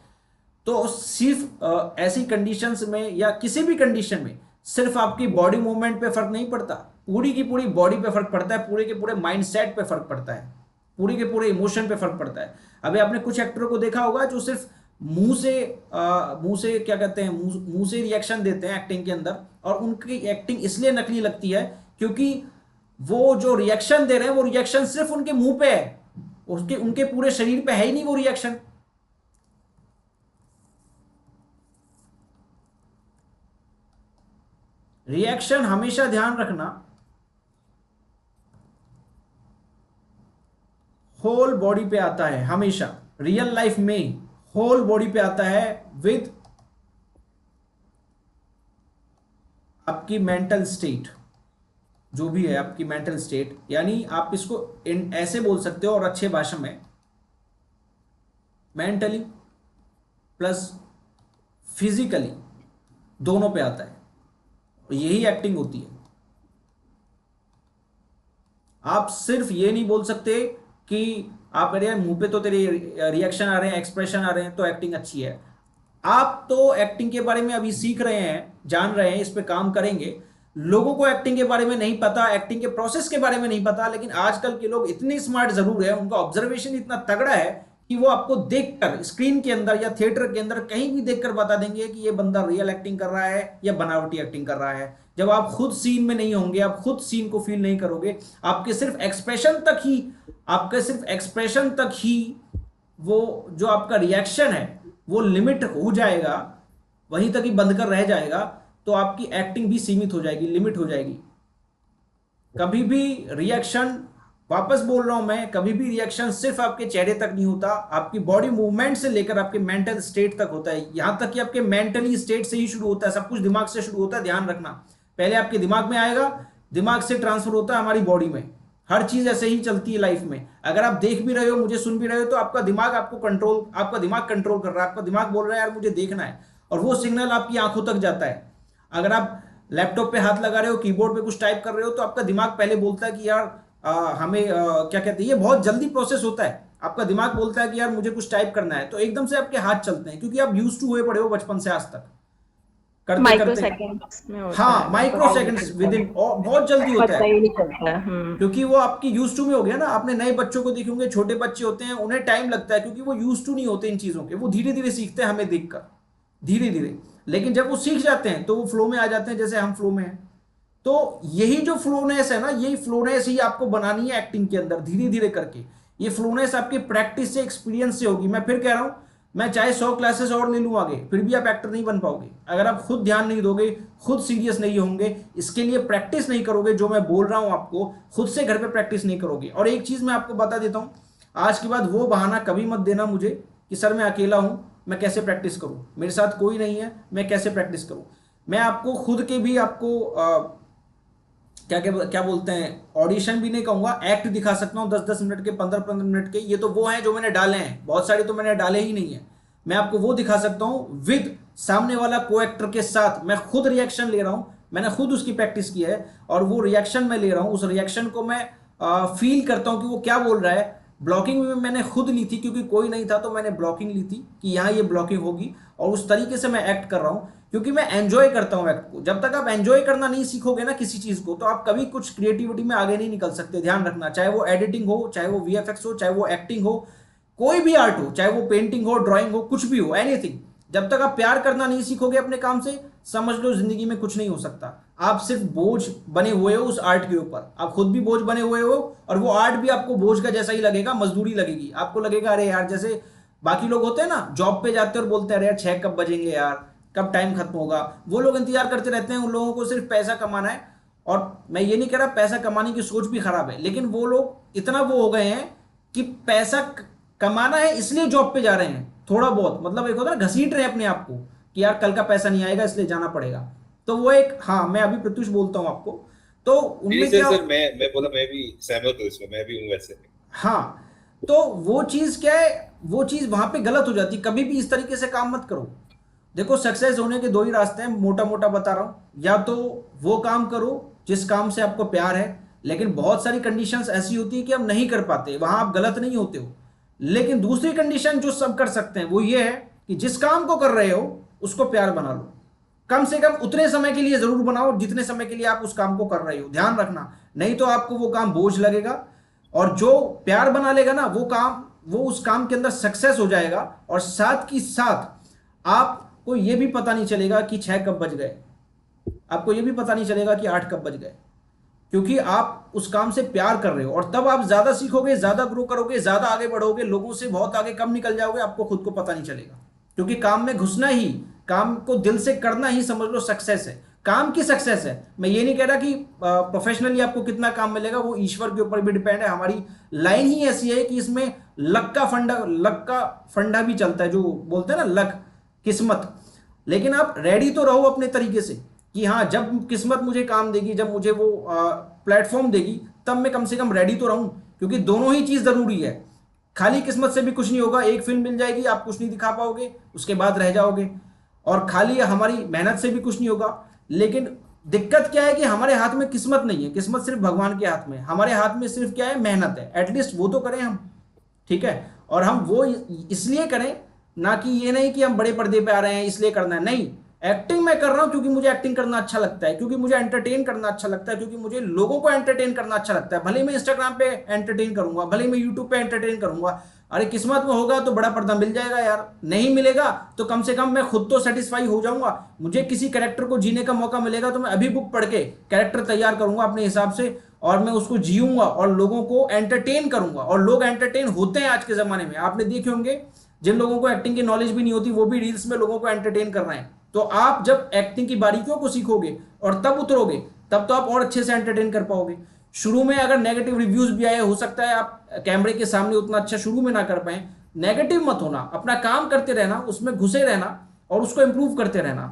तो सिर्फ ऐसी कंडीशंस में या किसी भी कंडीशन में सिर्फ आपकी बॉडी मूवमेंट पे फर्क नहीं पड़ता, पूरी की पूरी बॉडी पे फर्क पड़ता है, पूरे के पूरे माइंड सेट पे फर्क पड़ता है, पूरे के पूरे इमोशन पे फर्क पड़ता है। अभी आपने कुछ एक्टरों को देखा होगा जो सिर्फ मुंह से क्या कहते हैं, मुंह से रिएक्शन देते हैं एक्टिंग के अंदर, और उनकी एक्टिंग इसलिए नकली लगती है क्योंकि वो जो रिएक्शन दे रहे हैं वो रिएक्शन सिर्फ उनके मुंह पे है, उनके पूरे शरीर पे है ही नहीं वो रिएक्शन। रिएक्शन हमेशा ध्यान रखना होल बॉडी पे आता है, हमेशा रियल लाइफ में होल बॉडी पे आता है विद आपकी मेंटल स्टेट, जो भी है आपकी मेंटल स्टेट, यानी आप इसको ऐसे बोल सकते हो और अच्छे भाषा में मेंटली प्लस फिजिकली दोनों पे आता है। यही एक्टिंग होती है। आप सिर्फ ये नहीं बोल सकते कि आप कह रहे हैं मुंह पे तो तेरे रिएक्शन आ रहे हैं, एक्सप्रेशन आ रहे हैं, तो एक्टिंग अच्छी है। आप तो एक्टिंग के बारे में अभी सीख रहे हैं, जान रहे हैं, इस पे काम करेंगे। लोगों को एक्टिंग के बारे में नहीं पता, एक्टिंग के प्रोसेस के बारे में नहीं पता, लेकिन आजकल के लोग इतने स्मार्ट जरूर है, उनका ऑब्जर्वेशन इतना तगड़ा है कि वो आपको देखकर स्क्रीन के अंदर या थिएटर के अंदर कहीं भी देखकर बता देंगे कि ये बंदा रियल एक्टिंग कर रहा है या बनावटी एक्टिंग कर रहा है। जब आप खुद सीन में नहीं होंगे, आप खुद सीन को फील नहीं करोगे, आपके सिर्फ एक्सप्रेशन तक ही वो जो आपका रिएक्शन है वो लिमिट हो जाएगा, वहीं तक ही बंद कर रह जाएगा, तो आपकी एक्टिंग भी सीमित हो जाएगी, लिमिट हो जाएगी। कभी भी रिएक्शन, वापस बोल रहा हूं मैं, कभी भी रिएक्शन सिर्फ आपके चेहरे तक नहीं होता, आपकी बॉडी मूवमेंट से लेकर आपके मेंटल स्टेट तक होता है। यहां तक कि आपके मेंटली स्टेट से ही शुरू होता है, सब कुछ दिमाग से शुरू होता है, ध्यान रखना। पहले आपके दिमाग में आएगा, दिमाग से ट्रांसफर होता है हमारी बॉडी में। हर चीज ऐसे ही चलती है लाइफ में। अगर आप देख भी रहे हो, मुझे सुन भी रहे हो, तो आपका दिमाग कंट्रोल कर रहा है। आपका दिमाग बोल रहा है यार मुझे देखना है, और वो सिग्नल आपकी आंखों तक जाता है। अगर आप लैपटॉप पे हाथ लगा रहे हो, कीबोर्ड पे कुछ टाइप कर रहे हो, तो आपका दिमाग पहले बोलता है कि यार हमें क्या कहते हैं, ये बहुत जल्दी प्रोसेस होता है। आपका दिमाग बोलता है कि यार मुझे कुछ टाइप करना है, तो एकदम से आपके हाथ चलते हैं, क्योंकि आप यूज्ड टू हुए पड़े हो बचपन से आज तक करते माइक्रो सेकंड्स विद इन, बहुत जल्दी होता है, क्योंकि वो आपकी यूज्ड टू में हो गया ना। आपने नए बच्चों को देखे होंगे, छोटे बच्चे होते हैं, उन्हें टाइम लगता है क्योंकि वो यूज्ड टू नहीं होते इन चीजों के। वो धीरे धीरे सीखते हैं हमें देखकर, धीरे धीरे, लेकिन जब वो सीख जाते हैं तो वो फ्लो में आ जाते हैं, जैसे हम फ्लो में हैं। तो यही जो फ्लोनेस है ना, यही फ्लोनेस ही आपको बनानी है एक्टिंग के अंदर, धीरे धीरे करके। ये फ्लोनेस आपकी प्रैक्टिस से, एक्सपीरियंस से होगी। मैं फिर कह रहा हूं, मैं चाहे 100 क्लासेस और ले लूं आगे, फिर भी आप एक्टर नहीं बन पाओगे अगर आप खुद ध्यान नहीं दोगे, खुद सीरियस नहीं होंगे, इसके लिए प्रैक्टिस नहीं करोगे। जो मैं बोल रहा हूं आपको, खुद से घर पे प्रैक्टिस नहीं करोगे। और एक चीज मैं आपको बता देता हूं, आज के बाद वो बहाना कभी मत देना मुझे कि सर मैं अकेला हूं, मैं कैसे प्रैक्टिस करूं, मेरे साथ कोई नहीं है, मैं कैसे प्रैक्टिस करूं। मैं आपको खुद के भी आपको क्या बोलते हैं, ऑडिशन भी नहीं कहूंगा, एक्ट दिखा सकता हूं 10-10 मिनट के, 15-15 मिनट के। ये तो वो हैं जो मैंने डाले हैं, बहुत सारे तो मैंने डाले ही नहीं है। मैं आपको वो दिखा सकता हूं विद सामने वाला को एक्टर के साथ। मैं खुद रिएक्शन ले रहा हूं, मैंने खुद उसकी प्रैक्टिस की है, और वो रिएक्शन मैं ले रहा हूं, उस रिएक्शन को मैं फील करता हूं कि वो क्या बोल रहा है। ब्लॉकिंग में मैंने खुद ली थी, क्योंकि कोई नहीं था तो मैंने ब्लॉकिंग ली थी कि यहाँ ये ब्लॉकिंग होगी, और उस तरीके से मैं एक्ट कर रहा हूँ। क्योंकि मैं एंजॉय करता हूँ एक्ट को। जब तक आप एंजॉय करना नहीं सीखोगे ना किसी चीज को, तो आप कभी कुछ क्रिएटिविटी में आगे नहीं निकल सकते। ध्यान रखना, चाहे वो एडिटिंग हो, चाहे वो वीएफएक्स हो, चाहे वो एक्टिंग हो, कोई भी आर्ट हो, चाहे वो पेंटिंग हो, ड्राइंग हो, कुछ भी हो, एनीथिंग, जब तक आप प्यार करना नहीं सीखोगे अपने काम से, समझ लो जिंदगी में कुछ नहीं हो सकता। आप सिर्फ बोझ बने हुए हो उस आर्ट के ऊपर, आप खुद भी बोझ बने हुए हो, और वो आर्ट भी आपको बोझ का जैसा ही लगेगा, मजदूरी लगेगी। आपको लगेगा अरे यार, जैसे बाकी लोग होते हैं ना, जॉब पे जाते हैं और बोलते हैं अरे यार 6 कब बजेंगे यार, कब टाइम खत्म होगा। वो लोग इंतजार करते रहते हैं, उन लोगों को सिर्फ पैसा कमाना है। और मैं ये नहीं कह रहा पैसा कमाने की सोच भी खराब है, लेकिन वो लोग इतना वो हो गए हैं कि पैसा कमाना है इसलिए जॉब पे जा रहे हैं, थोड़ा बहुत, मतलब एक होता है ना, घसीट रहे हैं अपने आप को कि यार कल का पैसा नहीं आएगा इसलिए जाना पड़ेगा। तो वो एक, हाँ मैं अभी प्रत्युष बोलता हूँ आपको, तो उनमें क्या, सर मैं बोला, मैं भी सहमत हूँ इसमें, मैं भी हूँ वैसे। हाँ, तो वो चीज क्या है, वो चीज वहां पे गलत हो जाती है। कभी भी इस तरीके से काम मत करो। देखो, सक्सेस होने के 2 ही रास्ते हैं, मोटा मोटा बता रहा हूं। या तो वो काम करो जिस काम से आपको प्यार है, लेकिन बहुत सारी कंडीशंस ऐसी होती है कि हम नहीं कर पाते, वहां आप गलत नहीं होते हो। लेकिन दूसरी कंडीशन जो सब कर सकते हैं वो ये है कि जिस काम को कर रहे हो उसको प्यार बना लो। कम से कम उतने समय के लिए जरूर बनाओ जितने समय के लिए आप उस काम को कर रहे हो। ध्यान रखना, नहीं तो आपको वो काम बोझ लगेगा। और जो प्यार बना लेगा ना वो उस काम के अंदर सक्सेस हो जाएगा। और साथ की साथ आपको ये भी पता नहीं चलेगा कि 6 कब बज गए, आपको ये भी पता नहीं चलेगा कि 8 कब बज गए, क्योंकि आप उस काम से प्यार कर रहे हो। और तब आप ज्यादा सीखोगे, ज्यादा ग्रो करोगे, ज्यादा आगे बढ़ोगे, लोगों से बहुत आगे कब निकल जाओगे आपको खुद को पता नहीं चलेगा। क्योंकि काम में घुसना ही, काम को दिल से करना ही समझ लो सक्सेस है, काम की सक्सेस है। मैं ये नहीं कह रहा कि प्रोफेशनली आपको कितना काम मिलेगा, वो ईश्वर के ऊपर भी डिपेंड है। हमारी लाइन ही ऐसी है कि इसमें लक का फंडा भी चलता है, जो बोलते हैं ना लक, किस्मत। लेकिन आप रेडी तो रहो अपने तरीके से कि हाँ, जब किस्मत मुझे काम देगी, जब मुझे वो प्लेटफॉर्म देगी, तब मैं कम से कम रेडी तो रहूं। क्योंकि दोनों ही चीज जरूरी है। खाली किस्मत से भी कुछ नहीं होगा। एक फिल्म मिल जाएगी, आप कुछ नहीं दिखा पाओगे, उसके बाद रह जाओगे। और खाली हमारी मेहनत से भी कुछ नहीं होगा। लेकिन दिक्कत क्या है कि हमारे हाथ में किस्मत नहीं है, किस्मत सिर्फ भगवान के हाथ में। हमारे हाथ में सिर्फ क्या है, मेहनत है। एटलीस्ट वो तो करें हम, ठीक है। और हम वो इसलिए करें, ना कि ये नहीं कि हम बड़े पर्दे पे आ रहे हैं इसलिए करना है, नहीं। एक्टिंग मैं कर रहा हूं क्योंकि मुझे एक्टिंग करना अच्छा लगता है, क्योंकि मुझे एंटरटेन करना अच्छा लगता है, क्योंकि मुझे लोगों को एंटरटेन करना अच्छा लगता है। भले मैं इंस्टाग्राम पे एंटरटेन करूंगा, भले मैं यूट्यूब पे एंटरटेन करूंगा। अरे किस्मत में होगा तो बड़ा पर्दा मिल जाएगा यार, नहीं मिलेगा तो कम से कम मैं खुद तो सेटिस्फाई हो जाऊंगा। मुझे किसी कैरेक्टर को जीने का मौका मिलेगा तो मैं अभी बुक पढ़ के कैरेक्टर तैयार करूंगा अपने हिसाब से, और मैं उसको जीऊंगा और लोगों को एंटरटेन करूंगा। और लोग एंटरटेन होते हैं आज के जमाने में, आपने देखे होंगे। जिन लोगों को एक्टिंग की नॉलेज भी नहीं होती, वो भी रील्स में लोगों को एंटरटेन कर रहे हैं। तो आप जब एक्टिंग की बारीकियों को सीखोगे और तब उतरोगे, तब तो आप और अच्छे से एंटरटेन कर पाओगे। शुरू में अगर नेगेटिव रिव्यूज भी आए, हो सकता है आप कैमरे के सामने उतना अच्छा शुरू में ना कर पाए। नेगेटिव मत होना, अपना काम करते रहना, उसमें घुसे रहना और उसको इंप्रूव करते रहना,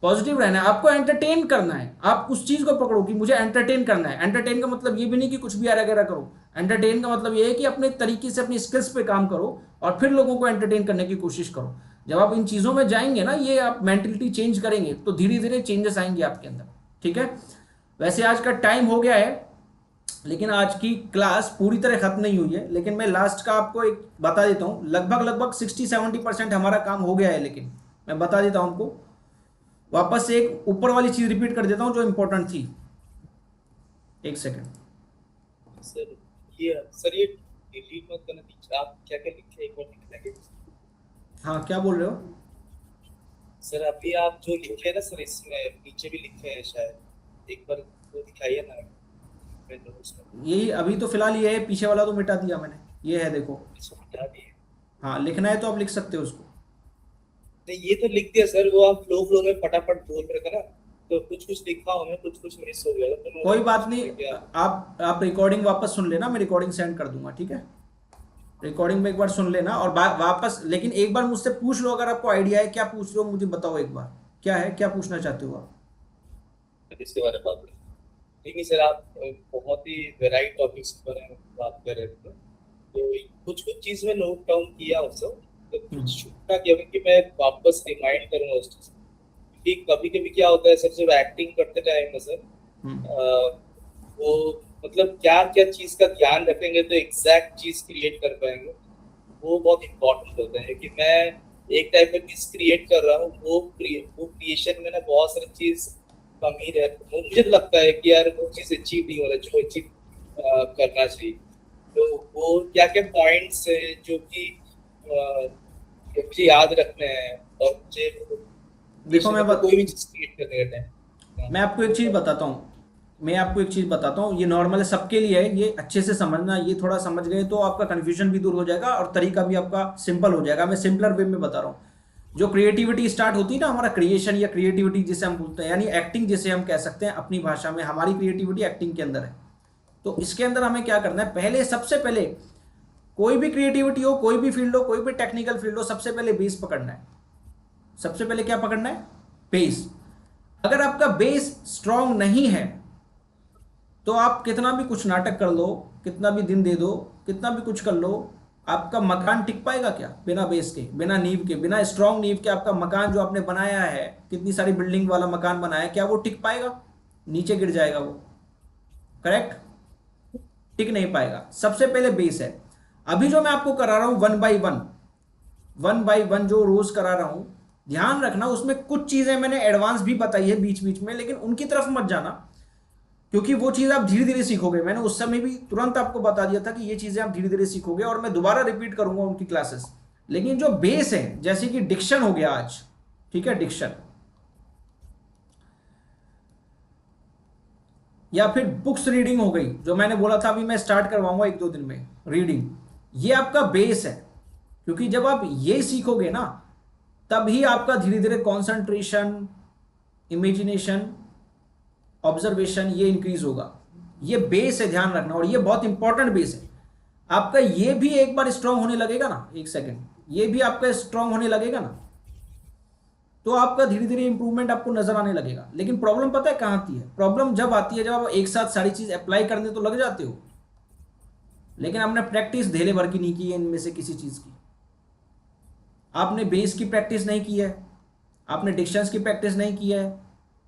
पॉजिटिव रहना है। आपको एंटरटेन करना है, आप उस चीज को पकड़ो कि मुझे एंटरटेन करना है। एंटरटेन का मतलब ये भी नहीं कि कुछ भी वगैरह करो। एंटरटेन का मतलब ये है कि अपने तरीके से अपनी स्किल्स पे काम करो और फिर लोगों को एंटरटेन करने की कोशिश करो। जब आप इन चीजों में जाएंगे ना, ये आप मेंटलिटी चेंज करेंगे तो धीरे धीरे चेंजेस आएंगे आपके अंदर, ठीक है। वैसे आज का टाइम हो गया है, लेकिन आज की क्लास पूरी तरह खत्म नहीं हुई है। लेकिन मैं लास्ट का आपको एक बता देता हूँ, लगभग 60-70% हमारा काम हो गया है। लेकिन मैं बता देता हूँ आपको, वापस से एक ऊपर वाली चीज रिपीट कर देता हूँ जो इंपॉर्टेंट थी। एक सेकंड सर ये डिलीट मत करना दीजिए। आप क्या क्या लिखे एक बार दिखाएंगे? हाँ, क्या बोल रहे हो सर? अभी आप जो लिखे हैं ना सर, इसमें नीचे भी लिखे हैं शायद, एक बार वो दिखाइए ना। यही अभी तो फिलहाल ये है, पीछे वाला तो मिटा दिया मैंने। ये है, देखो। हाँ, लिखना है तो आप लिख सकते हो उसको। नहीं, ये तो लिख दिया सर, वो आप फ्लो में फटाफट बोल रहे थे ना, तो कुछ लिखा होगा, कुछ मिस हो गया। तो कोई बात नहीं, आप रिकॉर्डिंग वापस सुन लेना, मैं रिकॉर्डिंग सेंड कर दूंगा, ठीक है। रिकॉर्डिंग में एक बार सुन लेना और वापस, लेकिन एक बार मुझसे पूछ लो, अगर आपको आइडिया है क्या पूछ रहे हो मुझे बताओ एक बार, क्या है, क्या पूछना चाहते हो आप इसके बारे में? ठीक है सर, आप बहुत ही वेराइट टॉपिक्स के बारे में बात कर रहे थे, तो कुछ चीज में नोट डाउन किया उससे, तो कुछ छूटा किया कि मैं वापस रिमाइंड करूंगा उस चीज कि कभी क्या होता है सर, जब एक्टिंग करते टाइम में सर वो मतलब क्या चीज का ध्यान रखेंगे तो एग्जैक्ट चीज क्रिएट कर पाएंगे, वो बहुत इम्पोर्टेंट होता है। कि मैं एक टाइप का चीज क्रिएट कर रहा हूँ, वो क्रिएशन में ना बहुत सारी चीज कमी है। मुझे तो लगता है कि यार वो चीज अचीव नहीं हो रहा जो अचीव करना चाहिए। तो वो क्या क्या पॉइंट्स है जो कि मुझे याद रखने हैं, और मुझे देखो कोई भी चीज क्रिएट करने रहते हैं। मैं आपको एक चीज़ बताता हूँ, ये नॉर्मल है, सबके लिए है, ये अच्छे से समझना। ये थोड़ा समझ गए तो आपका कन्फ्यूजन भी दूर हो जाएगा और तरीका भी आपका सिंपल हो जाएगा। मैं सिंपलर वे में बता रहा हूँ। जो क्रिएटिविटी स्टार्ट होती है ना, हमारा क्रिएशन या क्रिएटिविटी जिसे हम बोलते हैं, यानी एक्टिंग जिसे हम कह सकते हैं अपनी भाषा में, हमारी क्रिएटिविटी एक्टिंग के अंदर है। तो इसके अंदर हमें क्या करना है, पहले सबसे पहले कोई भी क्रिएटिविटी हो, कोई भी फील्ड हो, कोई भी टेक्निकल फील्ड हो, सबसे पहले बेस पकड़ना है। सबसे पहले क्या पकड़ना है? बेस। अगर आपका बेस स्ट्रांग नहीं है तो आप कितना भी कुछ नाटक कर लो, कितना भी दिन दे दो, कितना भी कुछ कर लो, आपका मकान टिक पाएगा क्या? बिना बेस के, बिना नींव के, बिना स्ट्रांग नींव के आपका मकान जो आपने बनाया है, कितनी सारी बिल्डिंग वाला मकान बनाया है, क्या वो टिक पाएगा? नीचे गिर जाएगा वो। करेक्ट? टिक नहीं पाएगा। सबसे पहले बेस है। अभी जो मैं आपको करा रहा हूं वन बाय वन जो रोज करा रहा हूं, ध्यान रखना उसमें कुछ चीजें मैंने एडवांस भी बताई है बीच बीच में, लेकिन उनकी तरफ मत जाना, क्योंकि वो चीज आप धीरे धीरे सीखोगे। मैंने उस समय भी तुरंत आपको बता दिया था कि ये चीजें आप धीरे धीरे सीखोगे, और मैं दोबारा रिपीट करूंगा उनकी क्लासेस। लेकिन जो बेस है, जैसे कि डिक्शन हो गया आज, ठीक है, डिक्शन, या फिर बुक्स रीडिंग हो गई, जो मैंने बोला था अभी मैं स्टार्ट करवाऊंगा 1-2 दिन में रीडिंग, ये आपका बेस है। क्योंकि जब आप ये सीखोगे ना, तभी आपका धीरे धीरे कॉन्सेंट्रेशन, इमेजिनेशन, ऑब्जर्वेशन ये इंक्रीज होगा। ये बेस है, ध्यान रखना, और ये बहुत इंपॉर्टेंट बेस है आपका। ये भी एक बार स्ट्रांग होने लगेगा ना, एक सेकेंड, ये भी आपका स्ट्रांग होने लगेगा ना, तो आपका धीरे धीरे इंप्रूवमेंट आपको नजर आने लगेगा। लेकिन प्रॉब्लम पता है कहाँ आती है? प्रॉब्लम जब आती है जब आप एक साथ सारी चीज अप्लाई करने तो लग जाते हो, लेकिन आपने प्रैक्टिस धेले भर की नहीं की है इनमें से किसी चीज की। आपने बेस की प्रैक्टिस नहीं की है, आपने डिक्शंस की प्रैक्टिस नहीं की है,